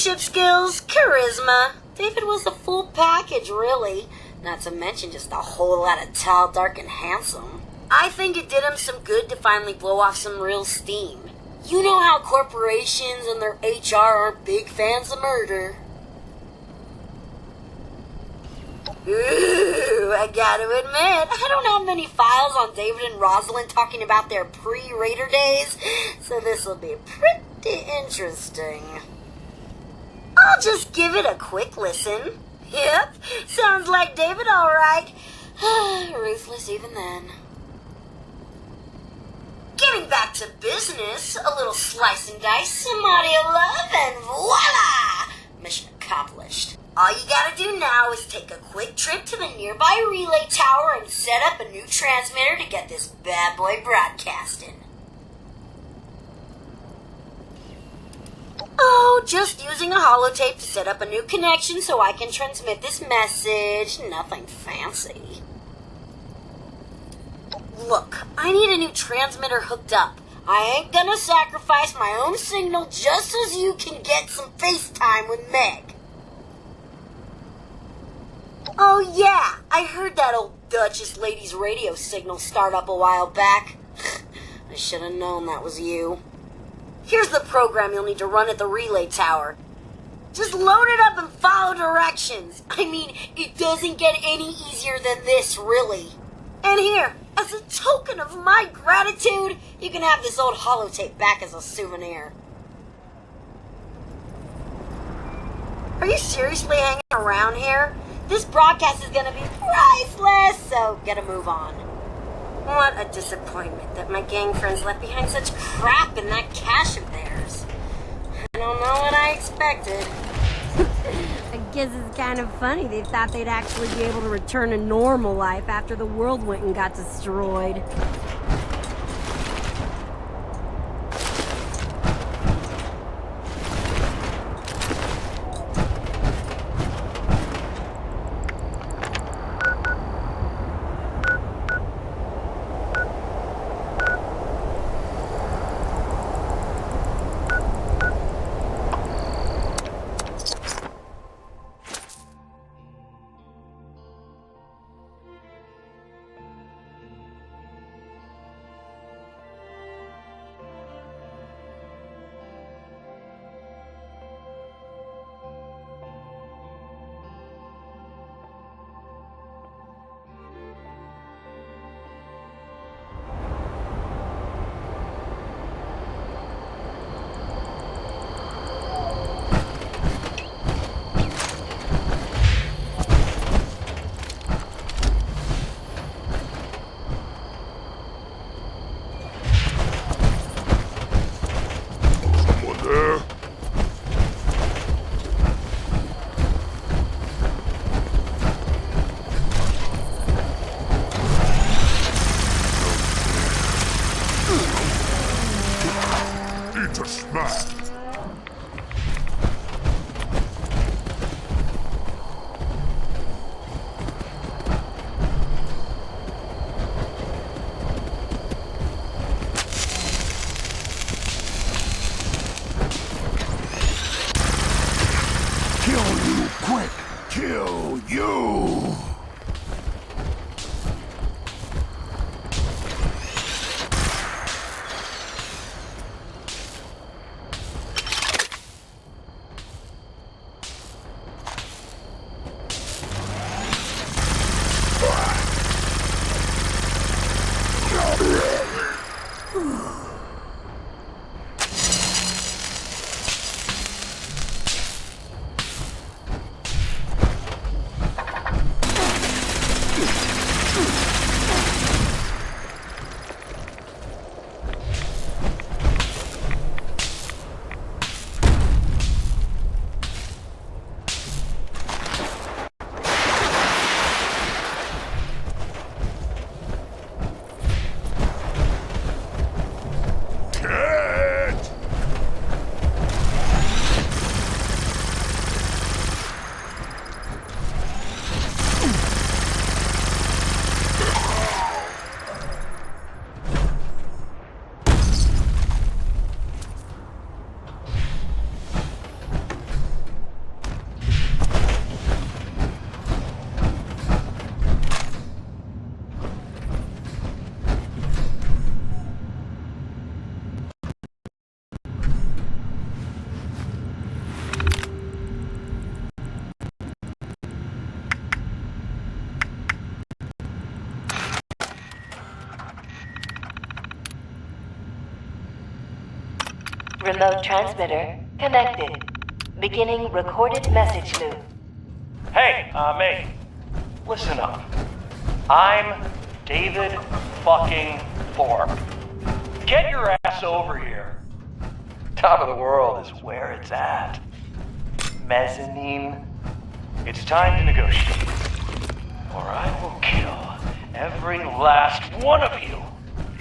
leadership skills, charisma. David was the full package, really. Not to mention just a whole lot of tall, dark, and handsome. I think it did him some good to finally blow off some real steam. You know how corporations and their HR are big fans of murder. Ooh, I gotta admit, I don't have many files on David and Rosalind talking about their pre-Raider days, so this'll be pretty interesting. I'll just give it a quick listen. Yep, sounds like David alright. Ruthless even then. Getting back to business, a little slice and dice, some audio love, and voila! Mission accomplished. All you gotta do now is take a quick trip to the nearby relay tower and set up a new transmitter to get this bad boy broadcasting. Oh, just using a holotape to set up a new connection so I can transmit this message. Nothing fancy. Look, I need a new transmitter hooked up. I ain't gonna sacrifice my own signal just so you can get some FaceTime with Meg. Oh yeah, I heard that old Duchess lady's radio signal start up a while back. I should have known that was you. Here's the program you'll need to run at the relay tower. Just load it up and follow directions. I mean, it doesn't get any easier than this, really. And here, as a token of my gratitude, you can have this old holotape back as a souvenir. Are you seriously hanging around here? This broadcast is gonna be priceless, so get a move on. What a disappointment that my gang friends left behind such crap in that cache of theirs. I don't know what I expected. I guess it's kind of funny they thought they'd actually be able to return to normal life after the world went and got destroyed. Remote transmitter connected. Beginning recorded message loop. Hey, mate. Listen up. I'm David fucking Thorpe. Get your ass over here. Top of the world is where it's at. Mezzanine. It's time to negotiate, or I will kill every last one of you.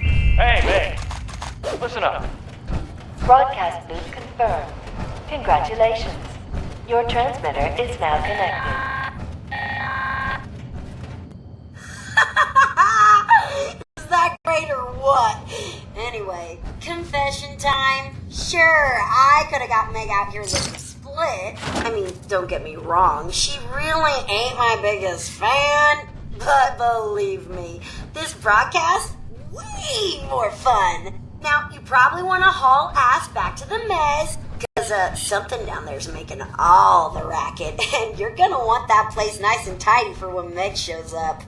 Hey, mate. Listen up. Broadcast loop confirmed. Congratulations. Your transmitter is now connected. Is that great or what? Anyway, confession time. Sure, I could have got Meg out here looking split. I mean, don't get me wrong, she really ain't my biggest fan. But believe me, this broadcast, way more fun. Now, you probably want to haul ass back to the mez, because something down there's making all the racket, and you're gonna want that place nice and tidy for when Meg shows up.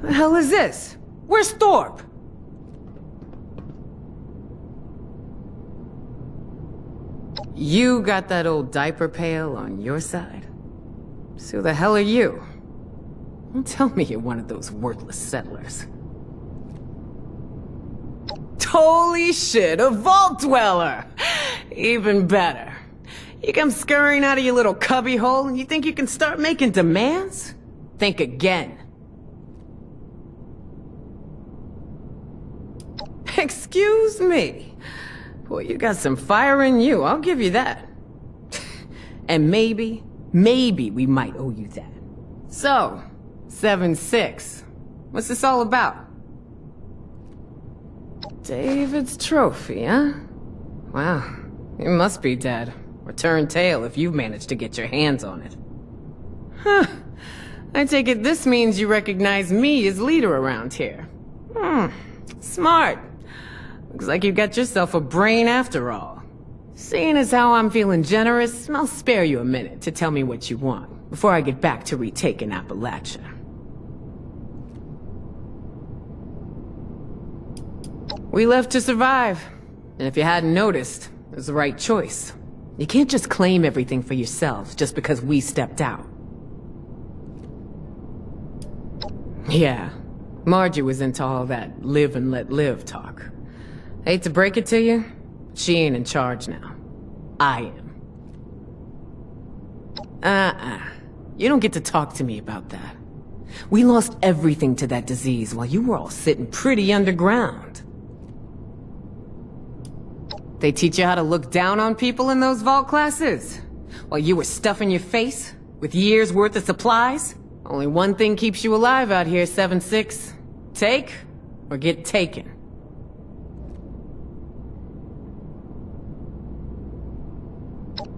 The hell is this? Where's Thorpe? You got that old diaper pail on your side? So who the hell are you? Don't tell me you're one of those worthless settlers. Holy shit, a vault dweller! Even better. You come scurrying out of your little cubby hole and you think you can start making demands? Think again. Excuse me. Boy, you got some fire in you, I'll give you that. And maybe we might owe you that. So, 7-6. What's this all about? David's trophy, huh? Wow, it must be dead. Return tail if you've managed to get your hands on it. Huh. I take it this means you recognize me as leader around here. Smart. Looks like you got yourself a brain after all. Seeing as how I'm feeling generous, I'll spare you a minute to tell me what you want before I get back to retaking Appalachia. We left to survive, and if you hadn't noticed, it was the right choice. You can't just claim everything for yourselves just because we stepped out. Yeah, Margie was into all that live and let live talk. Hate to break it to you, she ain't in charge now. I am. You don't get to talk to me about that. We lost everything to that disease while you were all sitting pretty underground. They teach you how to look down on people in those vault classes? While you were stuffing your face with years' worth of supplies? Only one thing keeps you alive out here, 7-6. Take or get taken.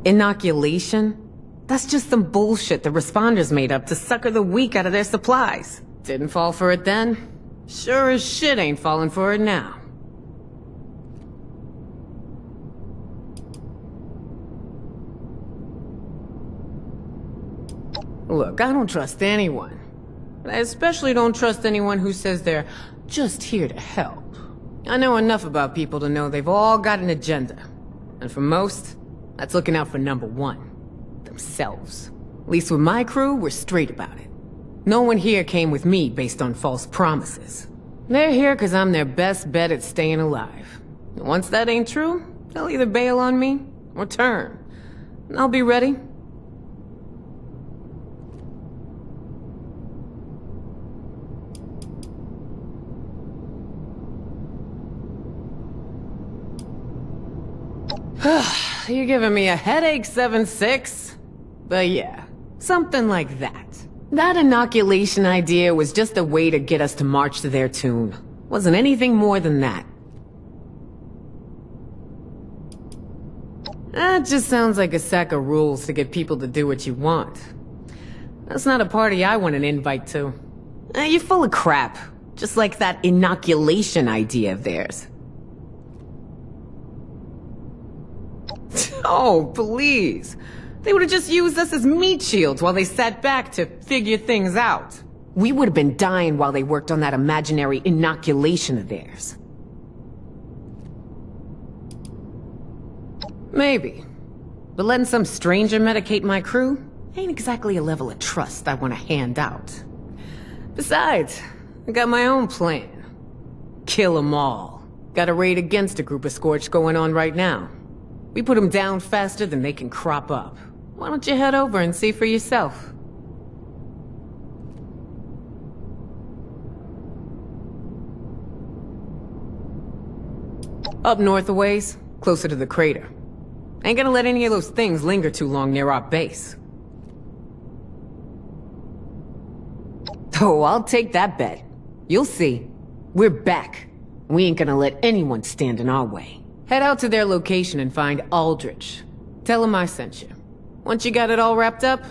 Inoculation? That's just some bullshit the responders made up to sucker the weak out of their supplies. Didn't fall for it then? Sure as shit ain't falling for it now. Look, I don't trust anyone. But I especially don't trust anyone who says they're just here to help. I know enough about people to know they've all got an agenda. And for most, that's looking out for number one. Themselves. At least with my crew, we're straight about it. No one here came with me based on false promises. They're here because I'm their best bet at staying alive. And once that ain't true, they'll either bail on me or turn. And I'll be ready. You're giving me a headache, 7-6. But yeah, something like that. That inoculation idea was just a way to get us to march to their tune. Wasn't anything more than that. That just sounds like a sack of rules to get people to do what you want. That's not a party I want an invite to. You're full of crap. Just like that inoculation idea of theirs. Oh, please. They would have just used us as meat shields while they sat back to figure things out. We would have been dying while they worked on that imaginary inoculation of theirs. Maybe. But letting some stranger medicate my crew ain't exactly a level of trust I want to hand out. Besides, I got my own plan. Kill 'em all. Got a raid against a group of Scorched going on right now. We put them down faster than they can crop up. Why don't you head over and see for yourself? Up north a ways, closer to the crater. Ain't gonna let any of those things linger too long near our base. Oh, I'll take that bet. You'll see. We're back. We ain't gonna let anyone stand in our way. Head out to their location and find Aldrich. Tell him I sent you. Once you got it all wrapped up,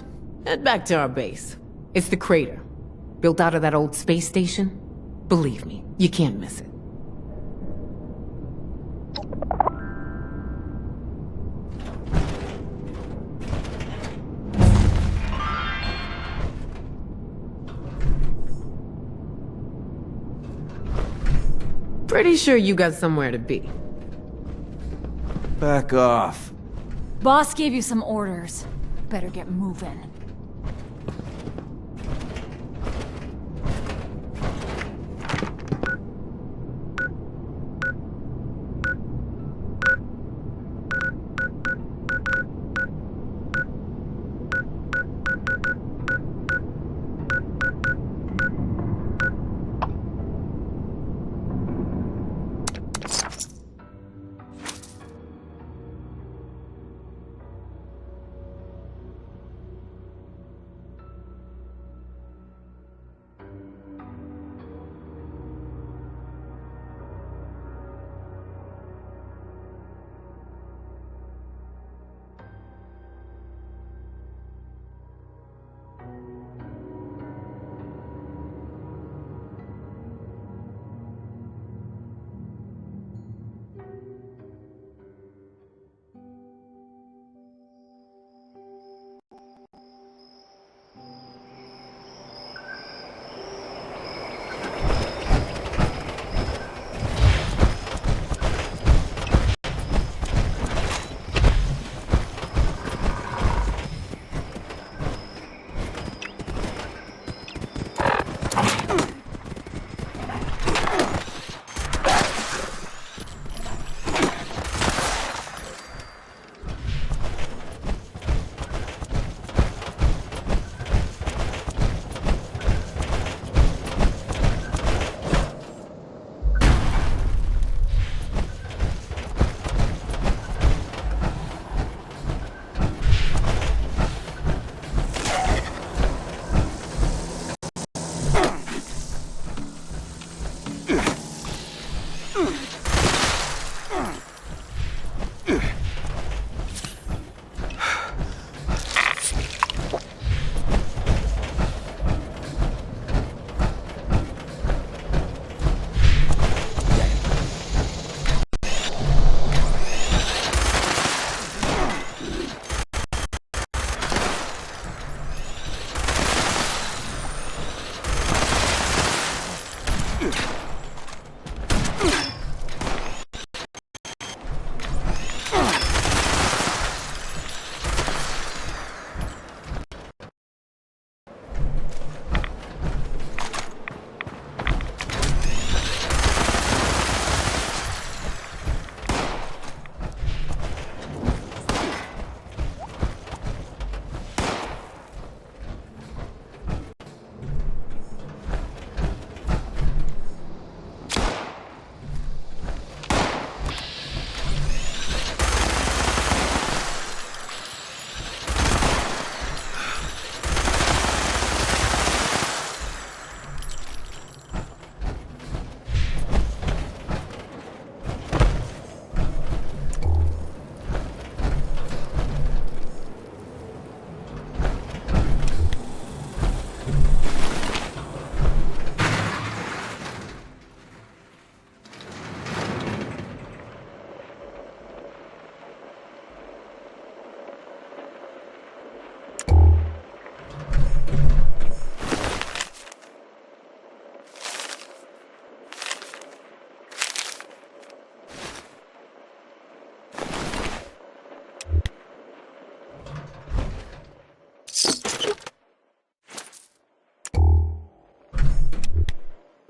head back to our base. It's the crater. Built out of that old space station. Believe me, you can't miss it. Pretty sure you got somewhere to be. Back off. Boss gave you some orders. Better get moving.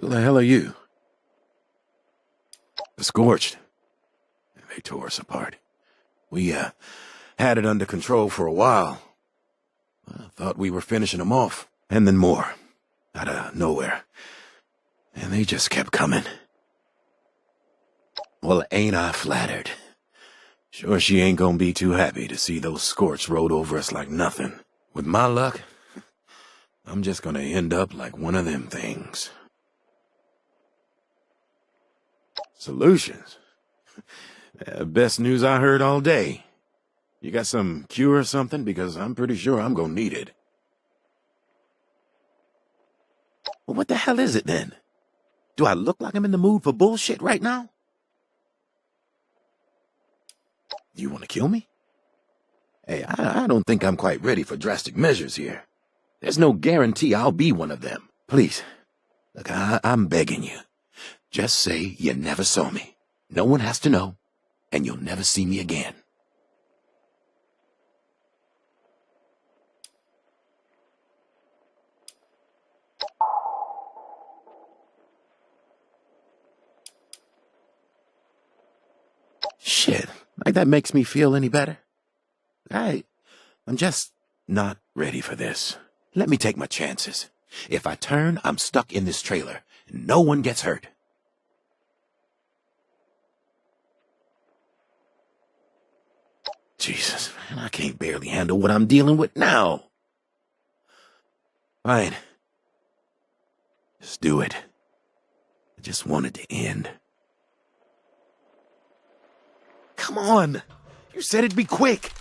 Who the hell are you? The Scorched. They tore us apart. We, had it under control for a while. I thought we were finishing them off. And then more. Out of nowhere. And they just kept coming. Well, ain't I flattered. Sure she ain't gonna be too happy to see those Scorched rode over us like nothing. With my luck, I'm just gonna end up like one of them things. Solutions? Best news I heard all day. You got some cure or something? Because I'm pretty sure I'm gonna need it. Well, what the hell is it then? Do I look like I'm in the mood for bullshit right now? You want to kill me? Hey, I don't think I'm quite ready for drastic measures here. There's no guarantee I'll be one of them. Please, look, I'm begging you. Just say you never saw me. No one has to know, and you'll never see me again. Shit, like that makes me feel any better. I'm just not ready for this. Let me take my chances. If I turn, I'm stuck in this trailer. No one gets hurt. Jesus, man, I can't barely handle what I'm dealing with now. Fine. Just do it. I just want it to end. Come on! You said it'd be quick!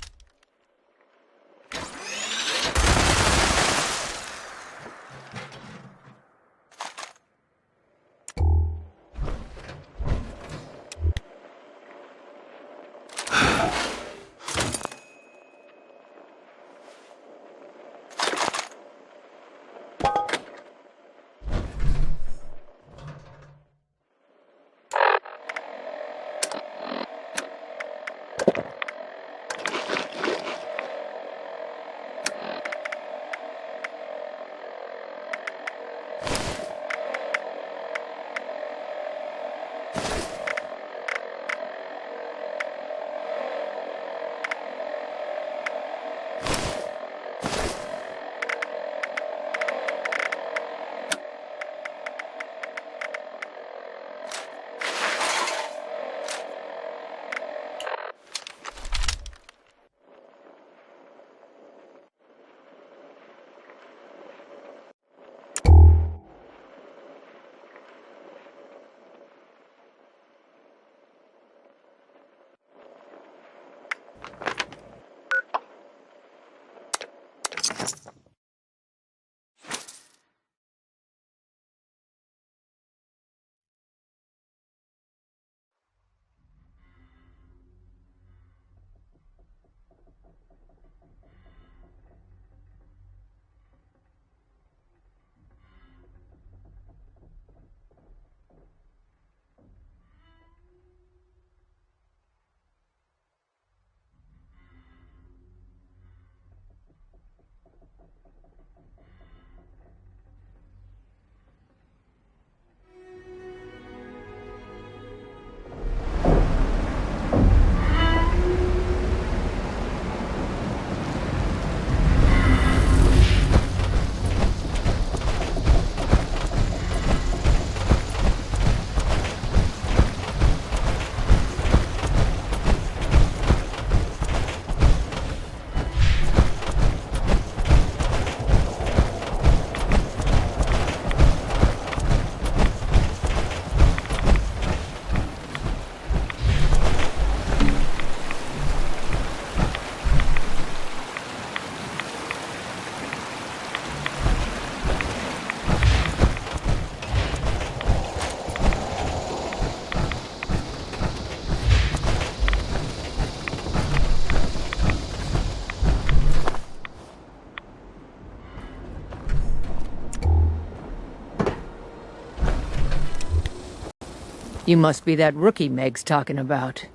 You must be that rookie Meg's talking about.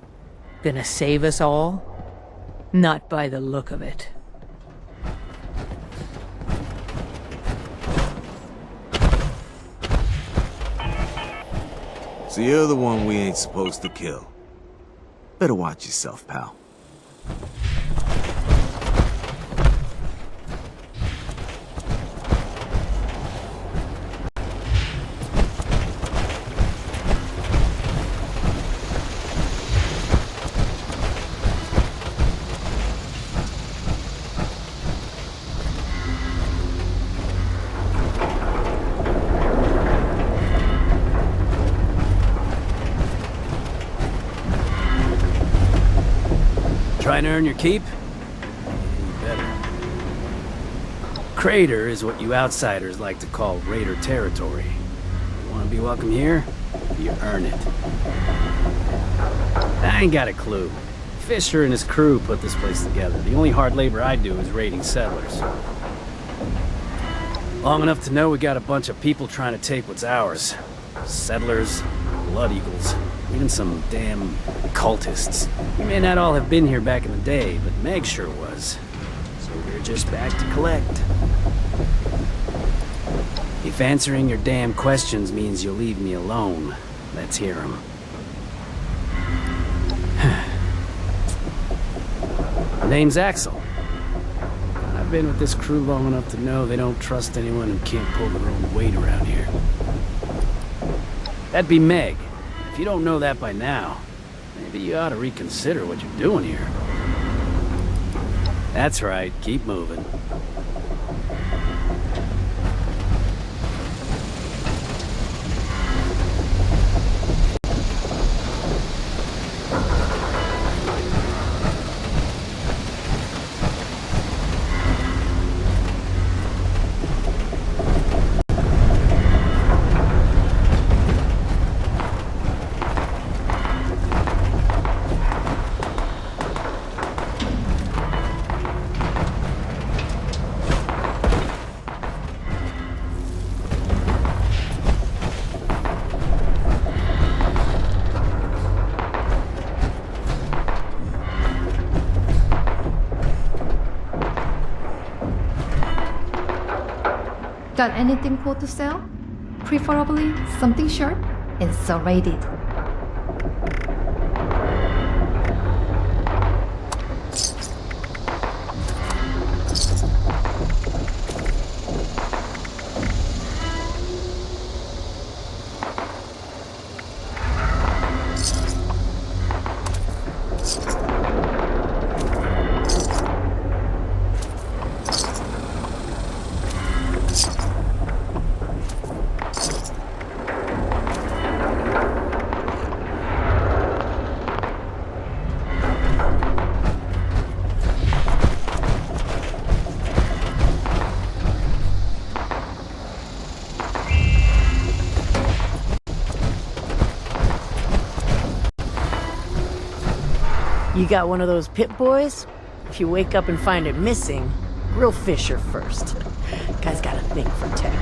Gonna save us all? Not by the look of it. So you're the one we ain't supposed to kill. Better watch yourself, pal. Trying to earn your keep? You better. Crater is what you outsiders like to call raider territory. You want to be welcome here? You earn it. I ain't got a clue. Fisher and his crew put this place together. The only hard labor I do is raiding settlers. Long enough to know we got a bunch of people trying to take what's ours. Settlers, blood eagles, even some damn cultists. We may not all have been here back in the day, but Meg sure was. So we're just back to collect. If answering your damn questions means you'll leave me alone, let's hear them. My name's Axel. I've been with this crew long enough to know they don't trust anyone who can't pull their own weight around here. That'd be Meg. If you don't know that by now, maybe you ought to reconsider what you're doing here. That's right, keep moving. Got anything cool to sell? Preferably something sharp and serrated. You got one of those pit boys? If you wake up and find it missing, grill Fisher first. Guy's got a thing for tech.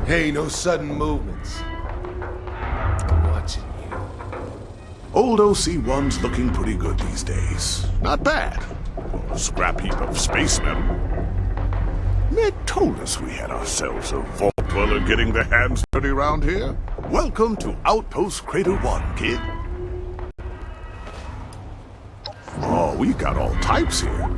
Hey, no sudden movements. Watching you. Old OC1's looking pretty good these days. Not bad. A scrap heap of space metal. Meg told us we had ourselves a vault people are getting their hands dirty around here. Welcome to Outpost Crater 1, kid. Oh, we got all types here.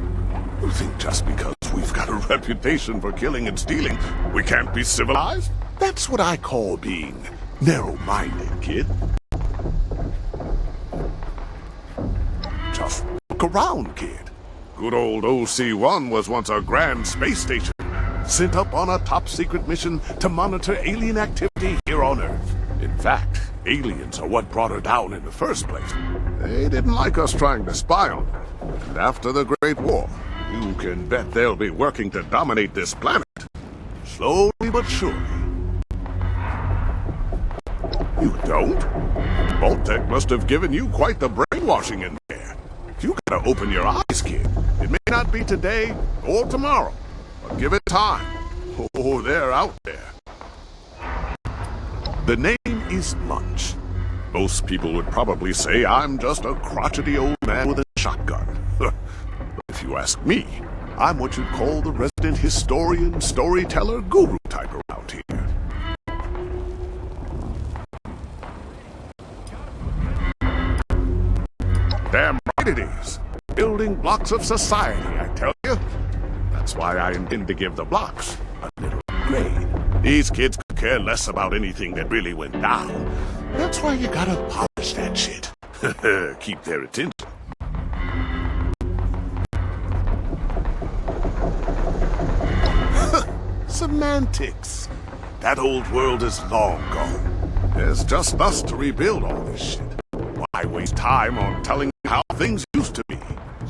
You think just because we've got a reputation for killing and stealing, we can't be civilized? That's what I call being narrow-minded, kid. Just look around, kid. Good old OC-1 was once a grand space station, sent up on a top-secret mission to monitor alien activity here on Earth. In fact, aliens are what brought her down in the first place. They didn't like us trying to spy on them. And after the Great War, you can bet they'll be working to dominate this planet. Slowly but surely. You don't? Vault-Tec must have given you quite the brainwashing in there. You gotta open your eyes, kid. It may not be today or tomorrow, but give it time. Oh, they're out there. The name is Munch. Most people would probably say I'm just a crotchety old man with a shotgun. But if you ask me, I'm what you'd call the resident historian, storyteller, guru type around here. Damn right it is. Building blocks of society, I tell you. That's why I intend to give the blocks a little grade. These kids could care less about anything that really went down. That's why you gotta polish that shit. Keep their attention. Semantics. That old world is long gone. There's just us to rebuild all this shit. Why waste time on telling how things used to be?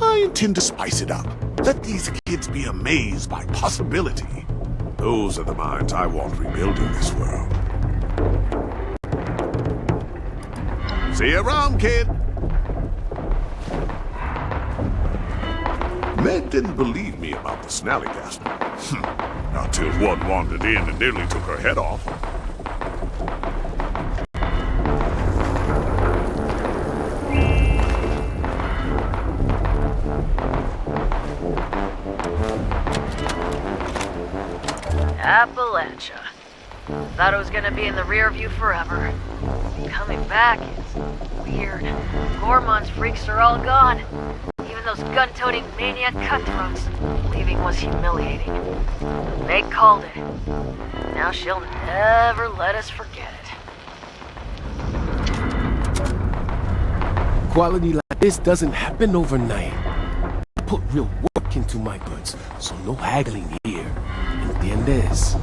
I intend to spice it up. Let these kids be amazed by possibility. Those are the minds I want rebuilding this world. See you around, kid. Meg didn't believe me about the Snallygaster. Until one wandered in and nearly took her head off. Appalachia. Thought it was gonna be in the rear view forever. Coming back is weird. Gormon's freaks are all gone. Even those gun-toting maniac cutthroats. Leaving was humiliating. Meg called it. Now she'll never let us forget it. Quality like this doesn't happen overnight. I put real work into my goods, so no haggling here. ¿Entiendes?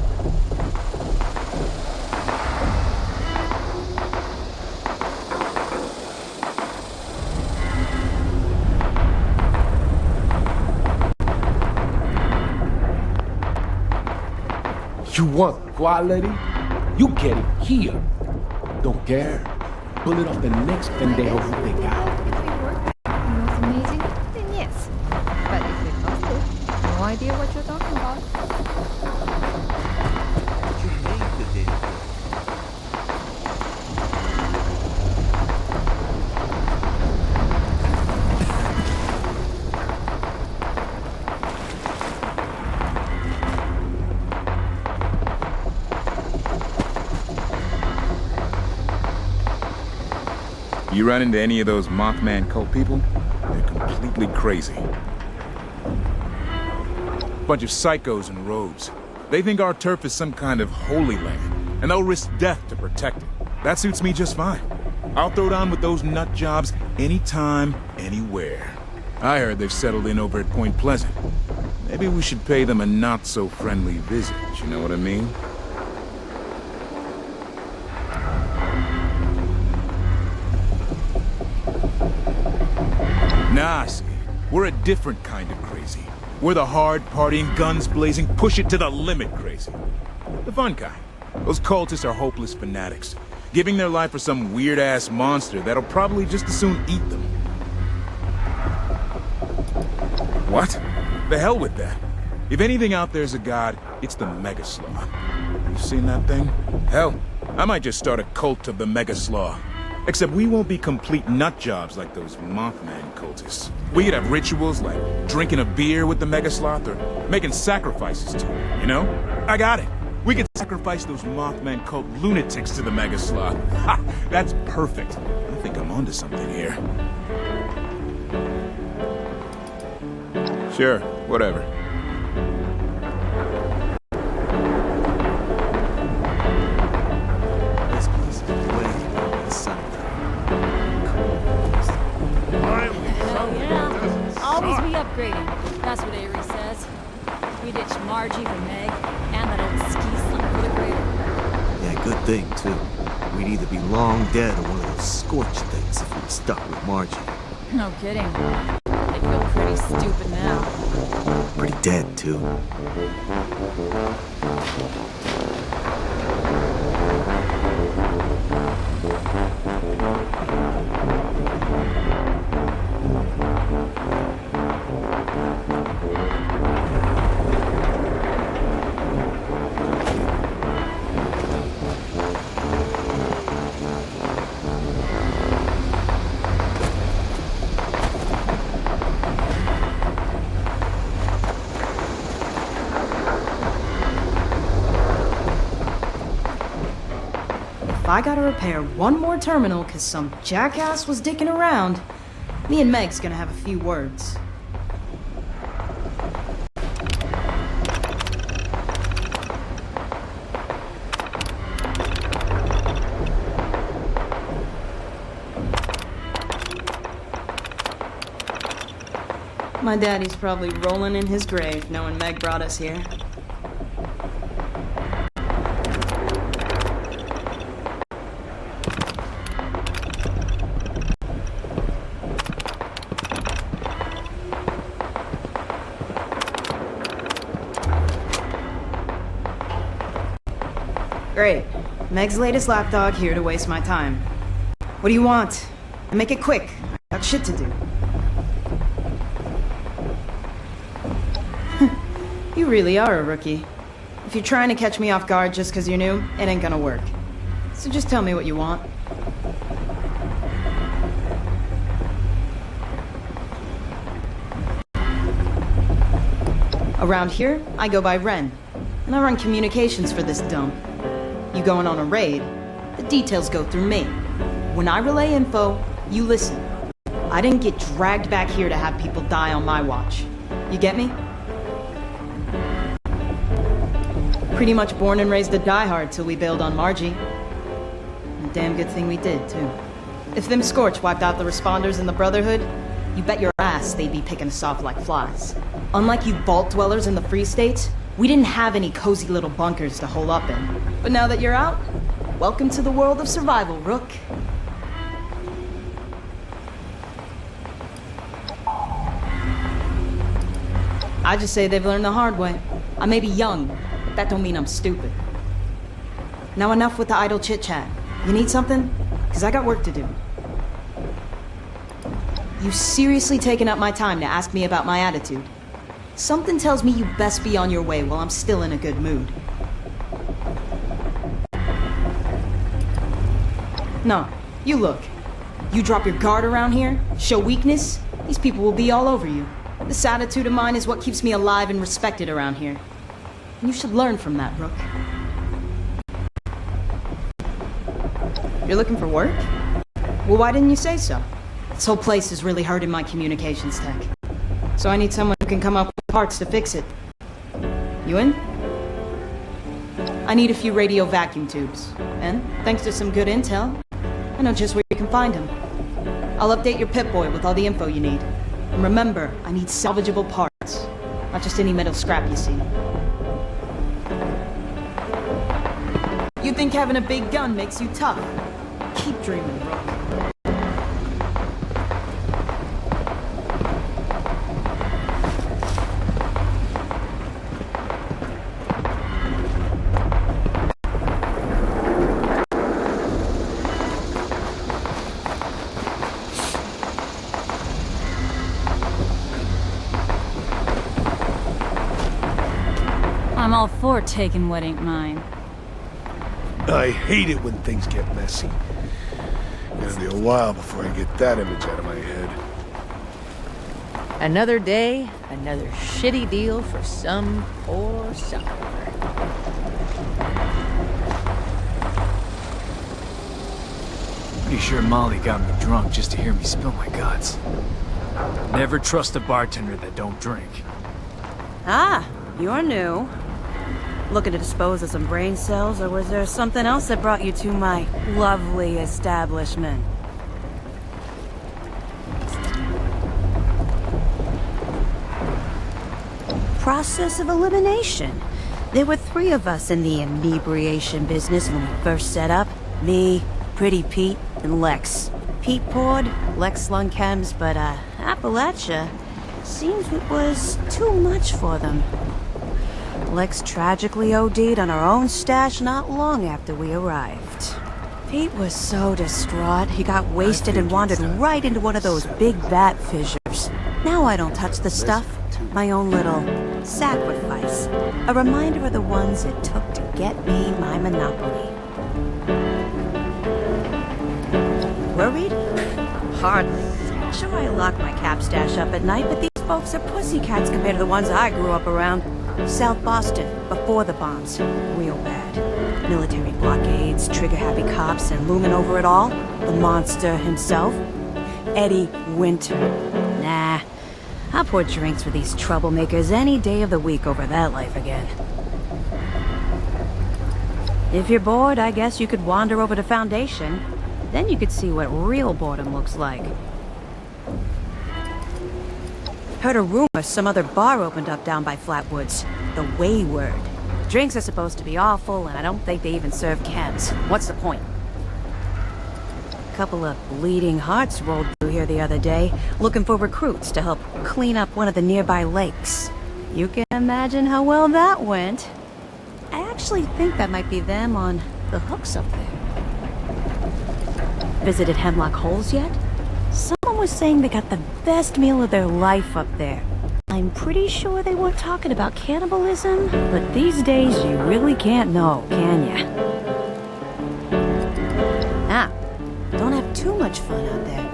You want quality? You get it here. Don't care? Pull it off the next pendejo who they got. If it worked and was amazing, then yes. But if it busted, no idea what you're talking about. You run into any of those Mothman cult people? They're completely crazy. Bunch of psychos in robes. They think our turf is some kind of holy land, and they'll risk death to protect it. That suits me just fine. I'll throw down with those nut jobs anytime, anywhere. I heard they've settled in over at Point Pleasant. Maybe we should pay them a not-so-friendly visit, you know what I mean? Nah, see, we're a different kind of crazy. We're the hard-partying, guns-blazing, push-it-to-the-limit crazy. The fun kind. Those cultists are hopeless fanatics, giving their life for some weird-ass monster that'll probably just as soon eat them. What? The hell with that. If anything out there's a god, it's the Megasloth. You seen that thing? Hell, I might just start a cult of the Megasloth. Except we won't be complete nutjobs like those Mothman cultists. We could have rituals like drinking a beer with the Megasloth or making sacrifices to it, you know? I got it. We could sacrifice those Mothman cult lunatics to the Megasloth. Ha! That's perfect. I think I'm onto something here. Sure, whatever. This place is way inside. Hell yeah. Always be upgrading. That's what Avery says. We ditched Margie for Meg, and that old ski slump for the crater. Yeah, good thing, too. We'd either be long dead or one of those scorched things if we'd stuck with Margie. No kidding. They feel pretty stupid now. Pretty dead, too. If I gotta repair one more terminal because some jackass was dicking around, me and Meg's gonna have a few words. My daddy's probably rolling in his grave knowing Meg brought us here. Great. Meg's latest lapdog here to waste my time. What do you want? Make it quick. I got shit to do. You really are a rookie. If you're trying to catch me off guard just because you're new, it ain't gonna work. So just tell me what you want. Around here, I go by Ren, and I run communications for this dump. You going on a raid, the details go through me. When I relay info, you listen. I didn't get dragged back here to have people die on my watch. You get me? Pretty much born and raised a diehard till we bailed on Margie. A damn good thing we did, too. If them Scorch wiped out the responders in the Brotherhood, you bet your ass they'd be picking us off like flies. Unlike you vault dwellers in the Free States, we didn't have any cozy little bunkers to hole up in. But now that you're out, welcome to the world of survival, Rook. I just say they've learned the hard way. I may be young, but that don't mean I'm stupid. Now enough with the idle chit-chat. You need something? 'Cause I got work to do. You seriously taken up my time to ask me about my attitude. Something tells me you best be on your way while I'm still in a good mood. No, you look. You drop your guard around here, show weakness, these people will be all over you. This attitude of mine is what keeps me alive and respected around here. And you should learn from that, Rook. You're looking for work? Well, why didn't you say so? This whole place is really hurting my communications tech. So I need someone who can come up with parts to fix it. You in? I need a few radio vacuum tubes. And, thanks to some good intel, I know just where you can find them. I'll update your Pip-Boy with all the info you need. And remember, I need salvageable parts. Not just any metal scrap you see. You think having a big gun makes you tough? Keep dreaming, Rook. I'm all for taking what ain't mine. I hate it when things get messy. Gonna be a while before I get that image out of my head. Another day, another shitty deal for some poor sucker. Pretty sure Molly got me drunk just to hear me spill my guts. Never trust a bartender that don't drink. Ah, you're new. Looking to dispose of some brain cells, or was there something else that brought you to my lovely establishment? Process of elimination. There were 3 of us in the inebriation business when we first set up. Me, Pretty Pete, and Lex. Pete poured, Lex slung chems, but Appalachia seems it was too much for them. Lex tragically OD'd on our own stash not long after we arrived. Pete was so distraught, he got wasted and wandered right into one of those big vat fissures. Now I don't touch the stuff. My own little sacrifice. A reminder of the ones it took to get me my monopoly. Worried? Hardly. Sure, I lock my cap stash up at night, but these folks are pussycats compared to the ones I grew up around. South Boston, before the bombs. Real bad. Military blockades, trigger-happy cops, and looming over it all, the monster himself, Eddie Winter. Nah, I'll pour drinks for these troublemakers any day of the week over that life again. If you're bored, I guess you could wander over to Foundation. Then you could see what real boredom looks like. Heard a rumor some other bar opened up down by Flatwoods. The Wayward. Drinks are supposed to be awful, and I don't think they even serve chems. What's the point? A couple of bleeding hearts rolled through here the other day, looking for recruits to help clean up one of the nearby lakes. You can imagine how well that went. I actually think that might be them on the hooks up there. Visited Hemlock Holes yet? Someone was saying they got the best meal of their life up there. I'm pretty sure they weren't talking about cannibalism, but these days you really can't know, can ya? Ah, don't have too much fun out there.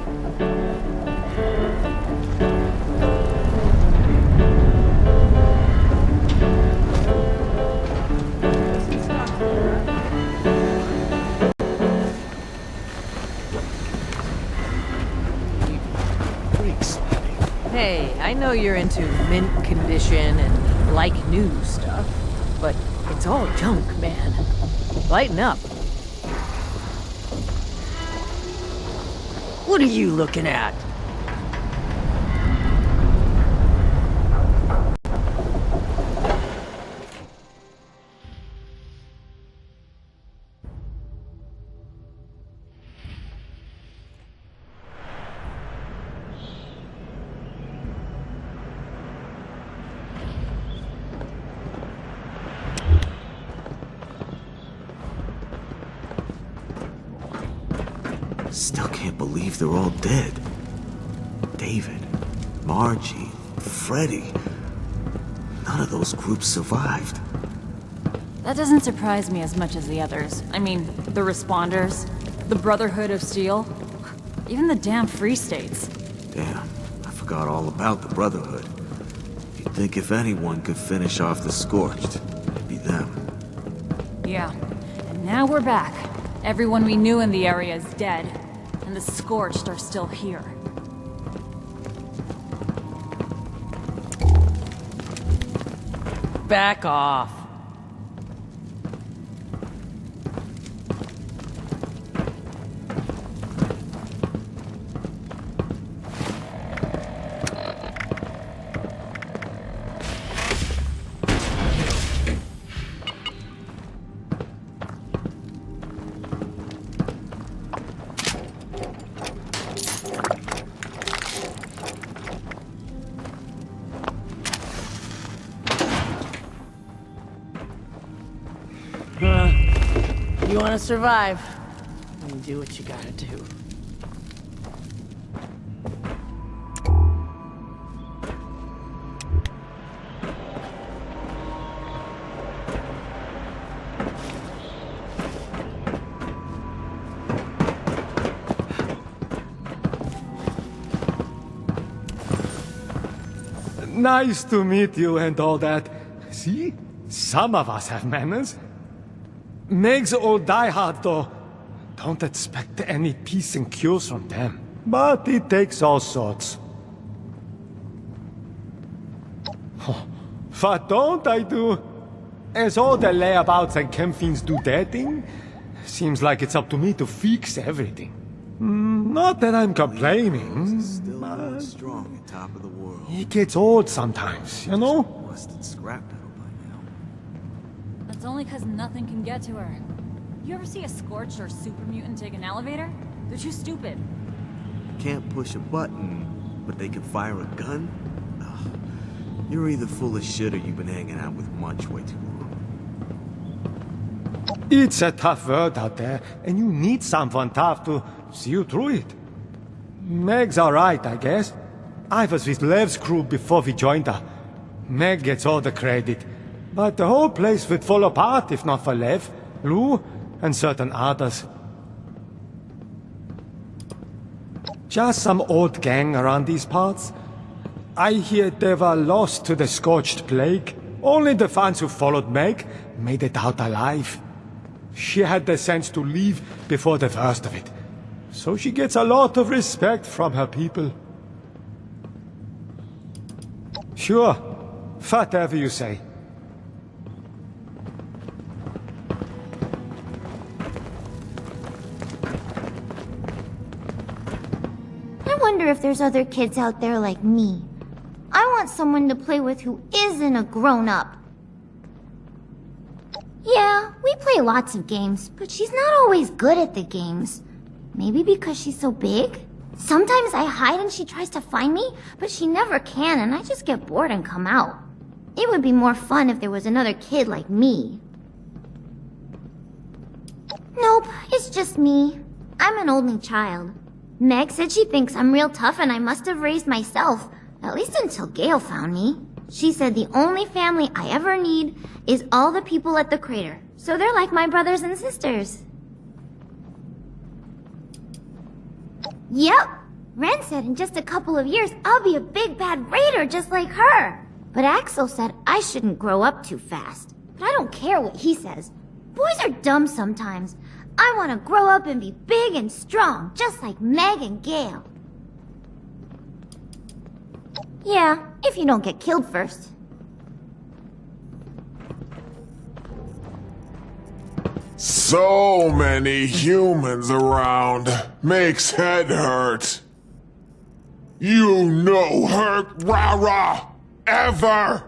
Hey, I know you're into mint condition and like new stuff, but it's all junk, man. Lighten up. What are you looking at? Still can't believe they're all dead. David, Margie, Freddy. None of those groups survived. That doesn't surprise me as much as the others. I mean, the Responders, the Brotherhood of Steel, even the damn Free States. Damn, I forgot all about the Brotherhood. You'd think if anyone could finish off the Scorched, it'd be them. Yeah, and now we're back. Everyone we knew in the area is dead, and the Scorched are still here. Back off. You want to survive, then do what you gotta do. Nice to meet you and all that. See? Some of us have manners. Meg's old diehard, though. Don't expect any peace and cures from them. But it takes all sorts. What don't I do? As all the layabouts and chemfiends do their thing, seems like it's up to me to fix everything. Not that I'm complaining, but Strong at top of the world. it gets old sometimes, you know? Busted scrap metal by now. That's only because nothing can get to her. You ever see a Scorched or super mutant take an elevator? They're too stupid. Can't push a button, but they can fire a gun? Ugh. You're either full of shit or you've been hanging out with Munch way too long. It's a tough world out there, and you need someone tough to see you through it. Meg's alright, I guess. I was with Lev's crew before we joined her. Meg gets all the credit, but the whole place would fall apart if not for Lev, Lou, and certain others. Just some old gang around these parts. I hear they were lost to the Scorched Plague. Only the fans who followed Meg made it out alive. She had the sense to leave before the worst of it. So she gets a lot of respect from her people. Sure, whatever you say. I wonder if there's other kids out there like me. I want someone to play with who isn't a grown-up. Yeah, we play lots of games, but she's not always good at the games. Maybe because she's so big? Sometimes I hide and she tries to find me, but she never can and I just get bored and come out. It would be more fun if there was another kid like me. Nope, it's just me. I'm an only child. Meg said she thinks I'm real tough and I must have raised myself, at least until Gale found me. She said the only family I ever need is all the people at the crater, so they're like my brothers and sisters. Yep, Ren said in just a couple of years I'll be a big bad raider just like her. But Axel said I shouldn't grow up too fast. But I don't care what he says. Boys are dumb sometimes. I want to grow up and be big and strong, just like Meg and Gale. Yeah, if you don't get killed first. So many humans around. Makes head hurt. You no hurt rah-rah ever.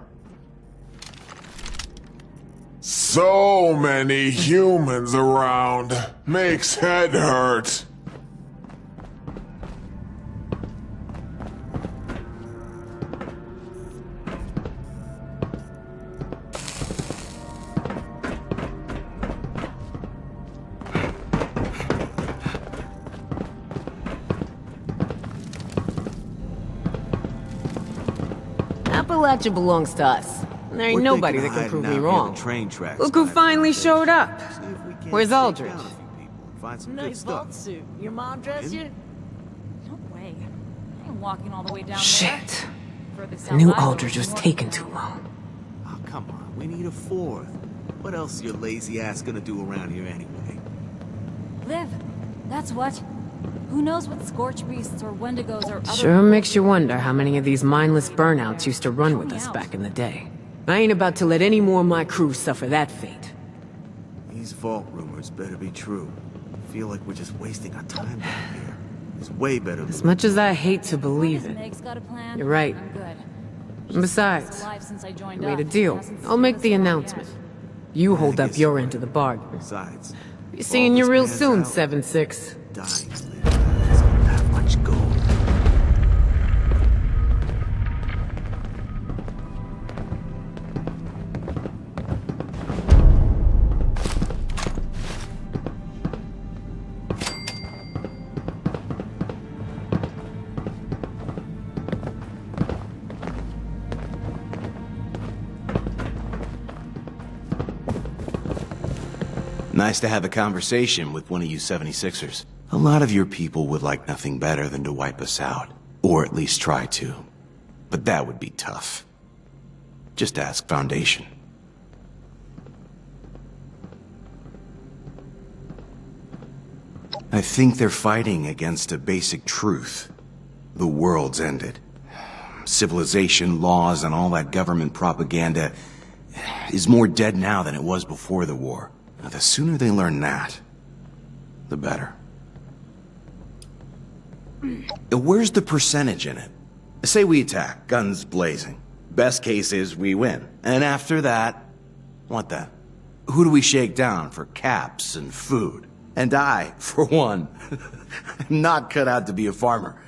So many humans around. Makes head hurt. Appalachia belongs to us. There ain't We're nobody thinking that of can prove hiding me out near wrong. the train tracks Look who by finally showed up. Where's Aldrich? Find some good Nice stuff. vault suit. Your mom dressed you? No way. I ain't walking all the way down Shit. there. Further I south knew I Aldrich was was more- taking too long. Oh, come on. We need a fourth. What else is your lazy ass gonna do around here anyway? Liv, that's what. Who knows what Scorched Beasts or Wendigos or other... Sure makes you wonder how many of these mindless burnouts used to run with us back in the day. I ain't about to let any more of my crew suffer that fate. These vault rumors better be true. I feel like we're just wasting our time down here. It's way better than... As much as I hate to believe it, Meg's got a plan. you're right. I'm good. And besides, Alive since I joined we made a up. deal. Hasn't I'll make the seen us announcement. You hold up your end of the bargain. Besides, Be seeing you real soon, 7-6. dying doesn't have much gold. Nice to have a conversation with one of you 76ers. A lot of your people would like nothing better than to wipe us out. Or at least try to. But that would be tough. Just ask Foundation. I think they're fighting against a basic truth. The world's ended. Civilization, laws, and all that government propaganda is more dead now than it was before the war. Now, the sooner they learn that, the better. Where's the percentage in it? Say we attack, guns blazing. Best case is we win. And after that, what then? Who do we shake down for caps and food? And I, for one, am not cut out to be a farmer.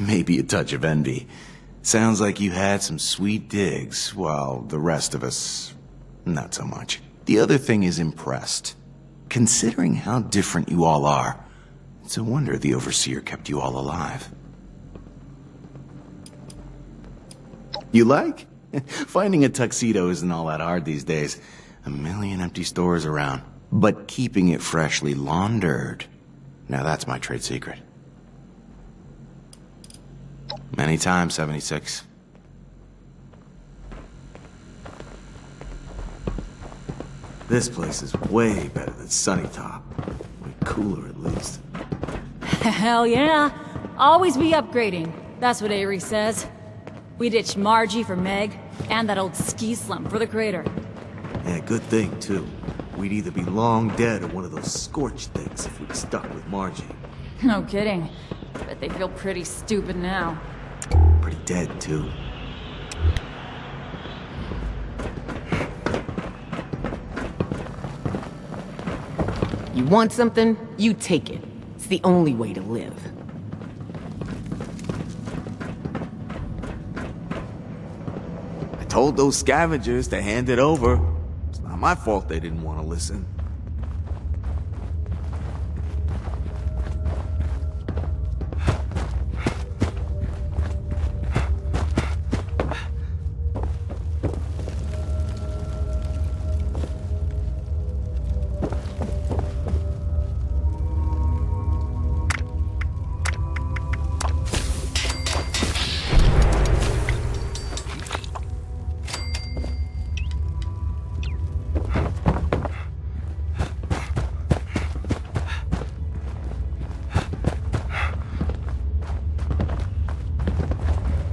Maybe a touch of envy. Sounds like you had some sweet digs, while the rest of us, not so much. The other thing is impressed. Considering how different you all are, it's a wonder the Overseer kept you all alive. You like? Finding a tuxedo isn't all that hard these days. A million empty stores around. But keeping it freshly laundered, now that's my trade secret. Many times, 76. This place is way better than Sunny Top. Way cooler, at least. Hell yeah. Always be upgrading. That's what Avery says. We ditched Margie for Meg, and that old ski slump for the crater. Yeah, good thing, too. We'd either be long dead or one of those scorched things if we'd stuck with Margie. No kidding. Bet they feel pretty stupid now. Pretty dead, too. You want something? You take it. It's the only way to live. I told those scavengers to hand it over. It's not my fault they didn't want to listen.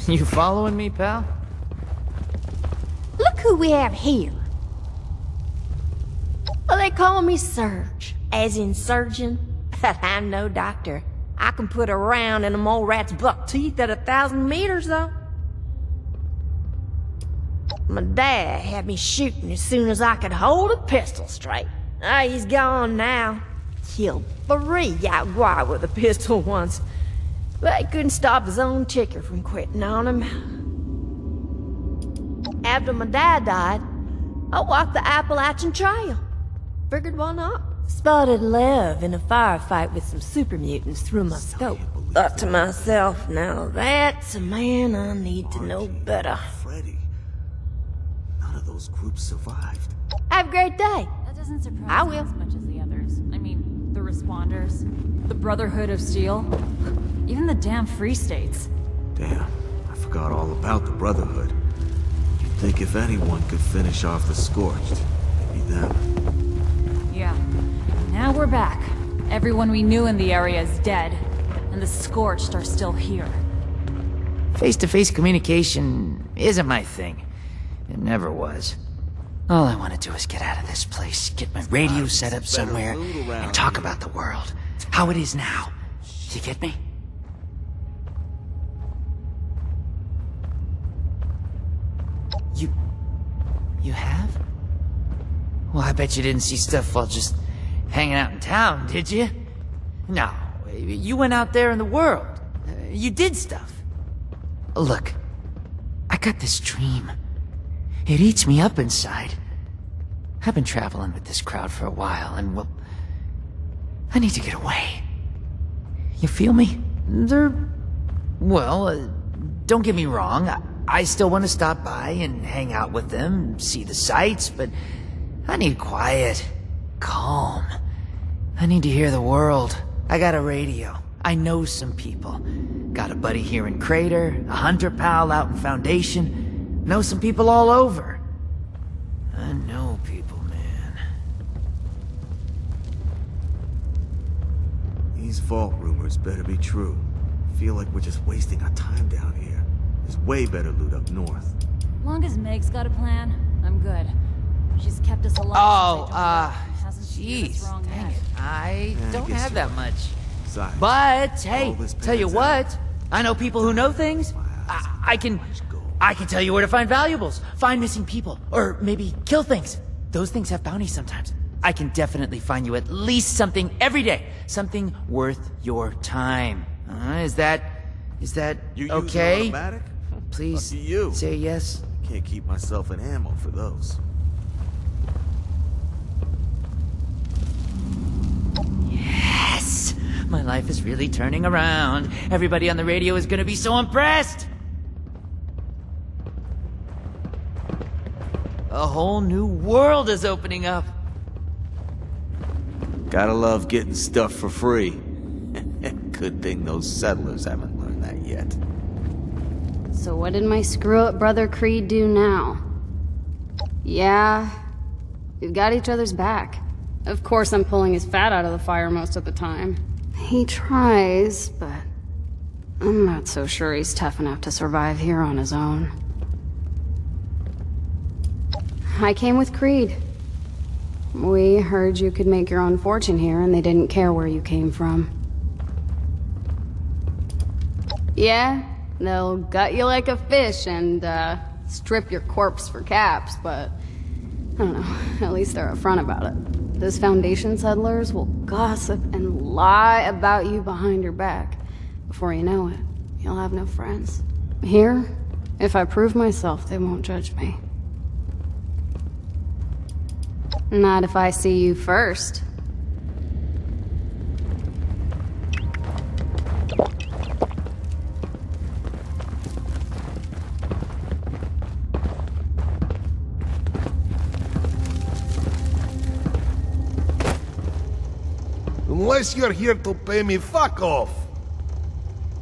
You following me, pal? Look who we have here. Well, they call me Surge, as in surgeon, but I'm no doctor. I can put a round in a mole rat's buck teeth at 1,000 meters, though. My dad had me shooting as soon as I could hold a pistol straight. He's gone now. Killed 3 Yaguar with a pistol once. But he couldn't stop his own ticker from quitting on him. After my dad died, I walked the Appalachian Trail. Figured why not? Spotted Lev in a firefight with some super mutants through my scope. Thought to myself, now that's a man I need to know better. None of those groups survived. Have a great day. That doesn't surprise I me will. as much as the others. I mean, the Responders, the Brotherhood of Steel, even the damn Free States. Damn, I forgot all about the Brotherhood. You'd think if anyone could finish off the Scorched, it'd be them. Yeah. Now we're back. Everyone we knew in the area is dead, and the Scorched are still here. Face-to-face communication isn't my thing. It never was. All I want to do is get out of this place, get my radio set up somewhere, and talk about the world. How it is now. You get me? You have? Well, I bet you didn't see stuff while just hanging out in town, did you? No, you went out there in the world. You did stuff. Look, I got this dream. It eats me up inside. I've been traveling with this crowd for a while, and well, I need to get away. You feel me? Don't get me wrong. I still want to stop by and hang out with them, see the sights, but I need quiet, calm. I need to hear the world. I got a radio. I know some people. Got a buddy here in Crater, a hunter pal out in Foundation. Know some people all over. I know people, man. These vault rumors better be true. Feel like we're just wasting our time down here. There's way better loot up north. Long as Meg's got a plan, I'm good. She's kept us alive. Jeez, dang it. I Yeah, I don't guess have you're that much. Besides, But, hey, all this tell you pans what, I know people who know things. I can tell you where to find valuables, find missing people, or maybe kill things. Those things have bounties sometimes. I can definitely find you at least something every day. Something worth your time. Is that You okay? use an automatic? Please Lucky you. say yes. Can't keep myself in ammo for those. Yes! My life is really turning around. Everybody on the radio is gonna be so impressed! A whole new world is opening up. Gotta love getting stuff for free. Good thing those settlers haven't learned that yet. So what did my screw-up brother Creed do now? Yeah, we've got each other's back. Of course I'm pulling his fat out of the fire most of the time. He tries, but I'm not so sure he's tough enough to survive here on his own. I came with Creed. We heard you could make your own fortune here, and they didn't care where you came from. Yeah, they'll gut you like a fish and, strip your corpse for caps, but I don't know, at least they're upfront about it. Those Foundation settlers will gossip and lie about you behind your back. Before you know it, you'll have no friends. Here, if I prove myself, they won't judge me. Not if I see you first. Unless you're here to pay me, fuck off.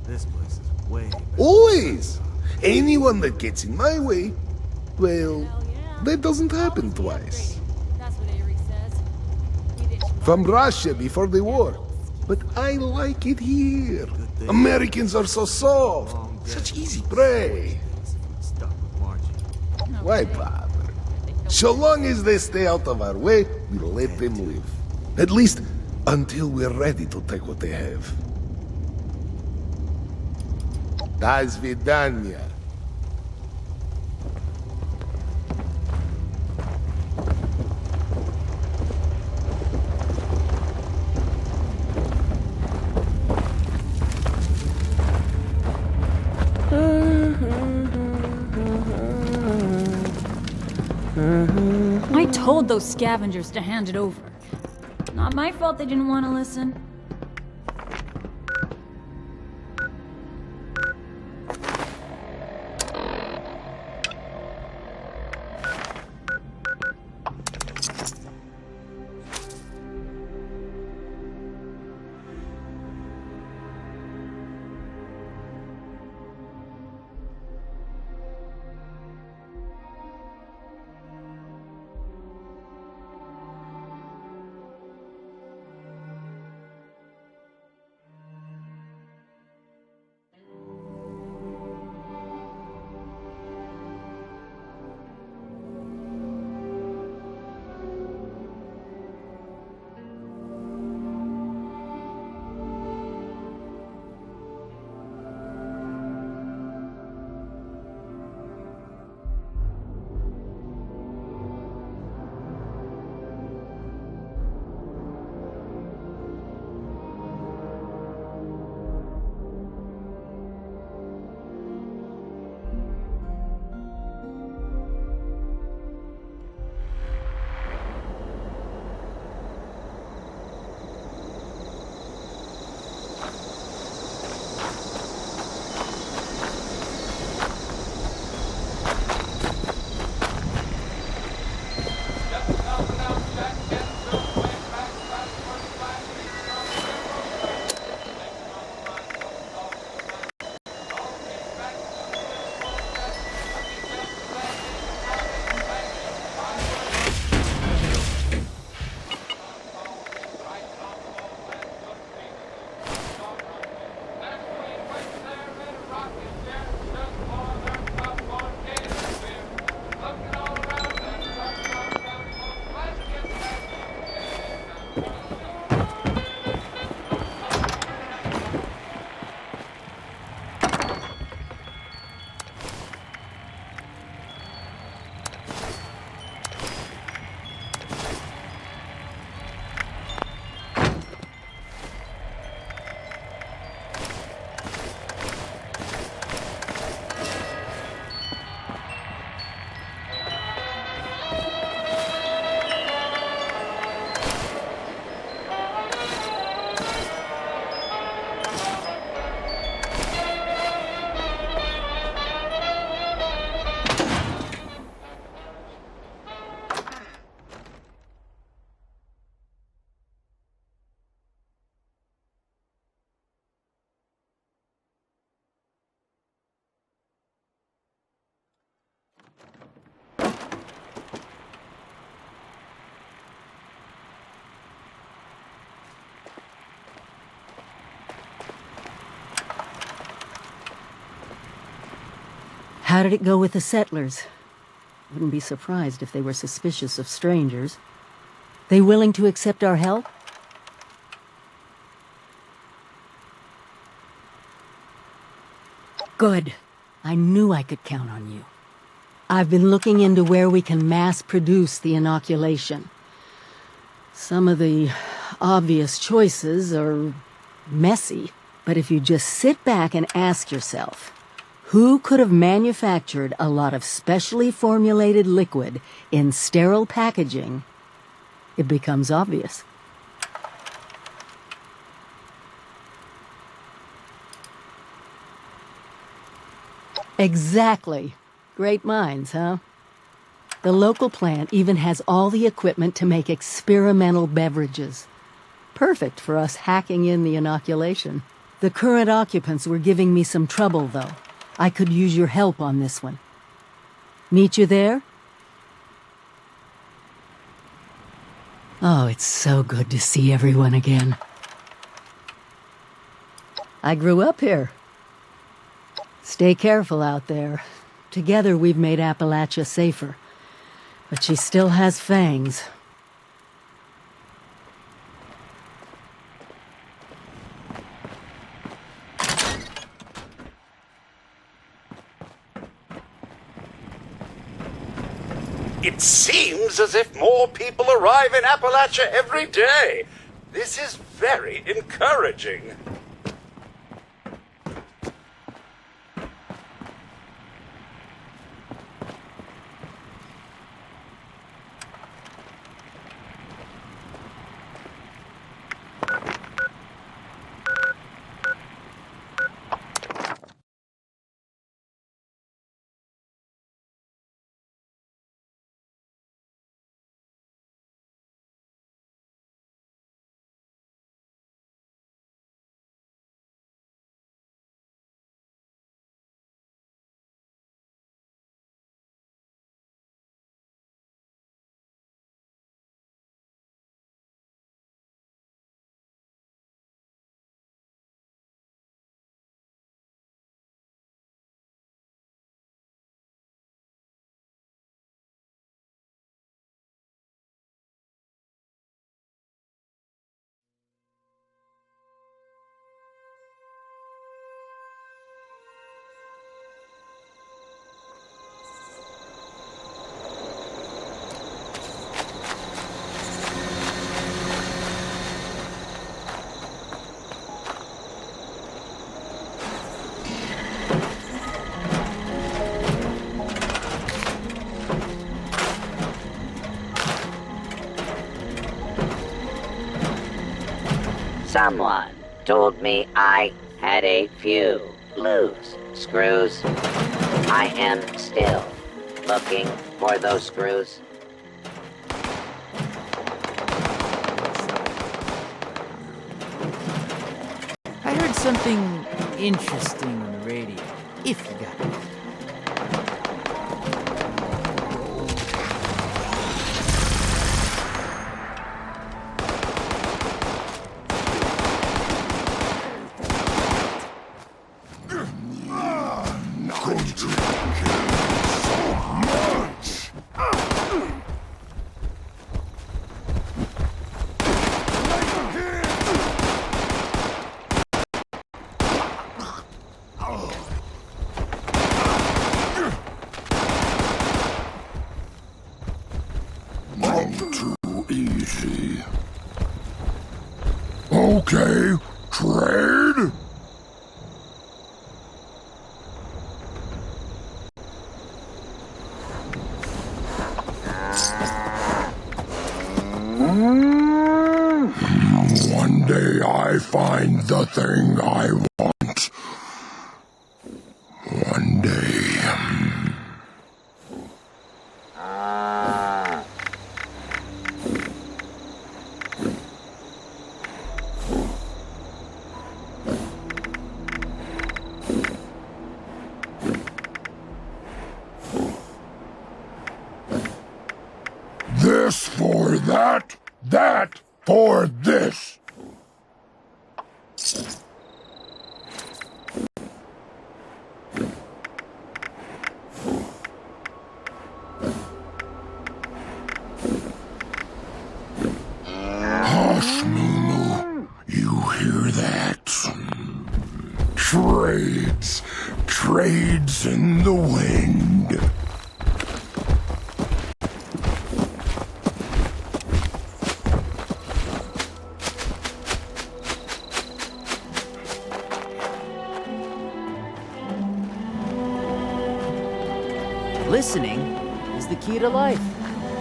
This place is way better. Always. Anyone that gets in my way, well, that doesn't happen twice. From Russia before the war. But I like it here. Americans are so soft. Such easy prey. Why bother? So long as they stay out of our way, we'll let them live. At least until we're ready to take what they have. До свидания. I told those scavengers to hand it over. Not my fault they didn't want to listen. How did it go with the settlers? Wouldn't be surprised if they were suspicious of strangers. They willing to accept our help? Good. I knew I could count on you. I've been looking into where we can mass-produce the inoculation. Some of the obvious choices are messy, but if you just sit back and ask yourself, who could have manufactured a lot of specially formulated liquid in sterile packaging, it becomes obvious. Exactly. Great minds, huh? The local plant even has all the equipment to make experimental beverages. Perfect for us hacking in the inoculation. The current occupants were giving me some trouble, though. I could use your help on this one. Meet you there? Oh, it's so good to see everyone again. I grew up here. Stay careful out there. Together we've made Appalachia safer. But she still has fangs. It seems as if more people arrive in Appalachia every day. This is very encouraging. Someone told me I had a few loose screws. I am still looking for those screws. I heard something interesting on the radio. If you got it. Okay, trade? One day I find the thing I want. One day. This for that, that for this. tides, trades in the wind. Listening is the key to life.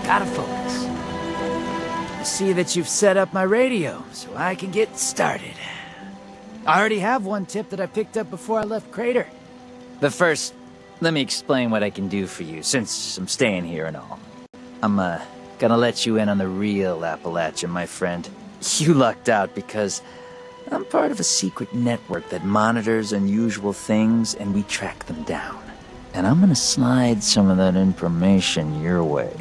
Gotta focus. I see that you've set up my radio, so I can get started. I already have one tip that I picked up before I left Crater. But first, let me explain what I can do for you, since I'm staying here and all. I'm, gonna let you in on the real Appalachia, my friend. You lucked out because I'm part of a secret network that monitors unusual things, and we track them down. And I'm gonna slide some of that information your way.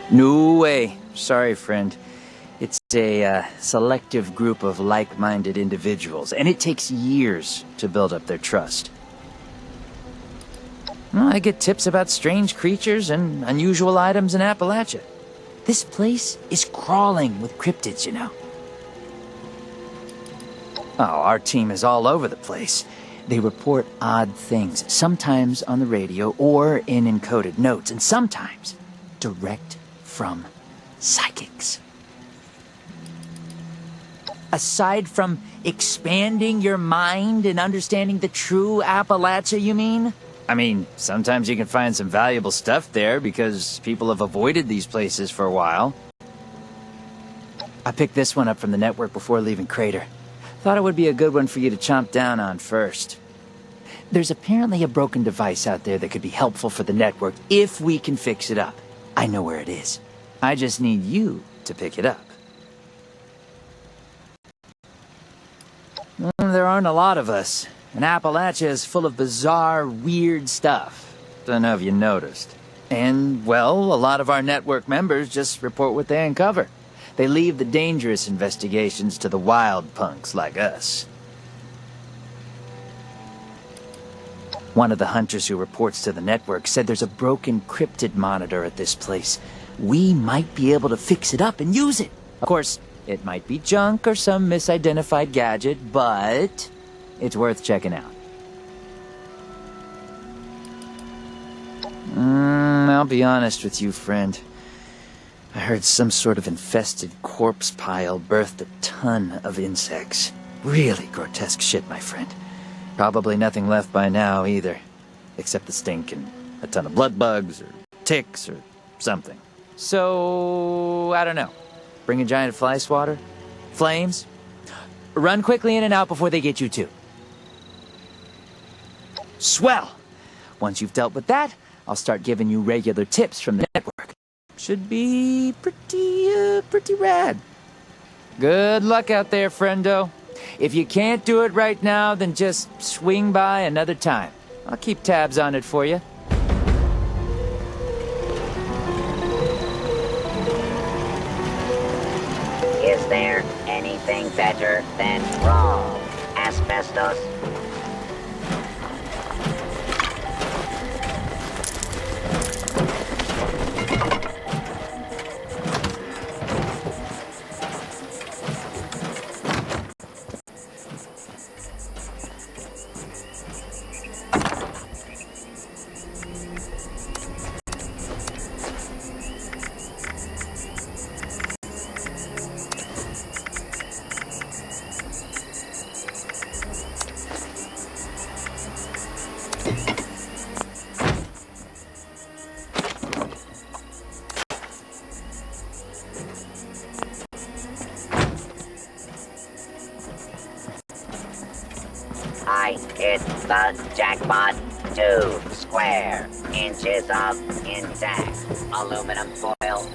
No way. Sorry, friend. It's a selective group of like-minded individuals, and it takes years to build up their trust. Well, I get tips about strange creatures and unusual items in Appalachia. This place is crawling with cryptids, you know. Oh, our team is all over the place. They report odd things, sometimes on the radio or in encoded notes, and sometimes direct from psychics. Aside from expanding your mind and understanding the true Appalachia, you mean? I mean, sometimes you can find some valuable stuff there because people have avoided these places for a while. I picked this one up from the network before leaving Crater. Thought it would be a good one for you to chomp down on first. There's apparently a broken device out there that could be helpful for the network if we can fix it up. I know where it is. I just need you to pick it up. Well, there aren't a lot of us, and Appalachia is full of bizarre, weird stuff. Don't know if you noticed. And, well, a lot of our network members just report what they uncover. They leave the dangerous investigations to the wild punks like us. One of the hunters who reports to the network said there's a broken cryptid monitor at this place. We might be able to fix it up and use it. Of course, it might be junk or some misidentified gadget, but it's worth checking out. I'll be honest with you, friend. I heard some sort of infested corpse pile birthed a ton of insects. Really grotesque shit, my friend. Probably nothing left by now, either. Except the stink and a ton of blood bugs, or ticks, or something. So, I don't know. Bring a giant fly swatter? Flames? Run quickly in and out before they get you too. Swell! Once you've dealt with that, I'll start giving you regular tips from the network. Should be pretty rad. Good luck out there, friendo. If you can't do it right now, then just swing by another time. I'll keep tabs on it for you. Is there anything better than raw asbestos? I hit the jackpot. 2 square inches of intact aluminum foil.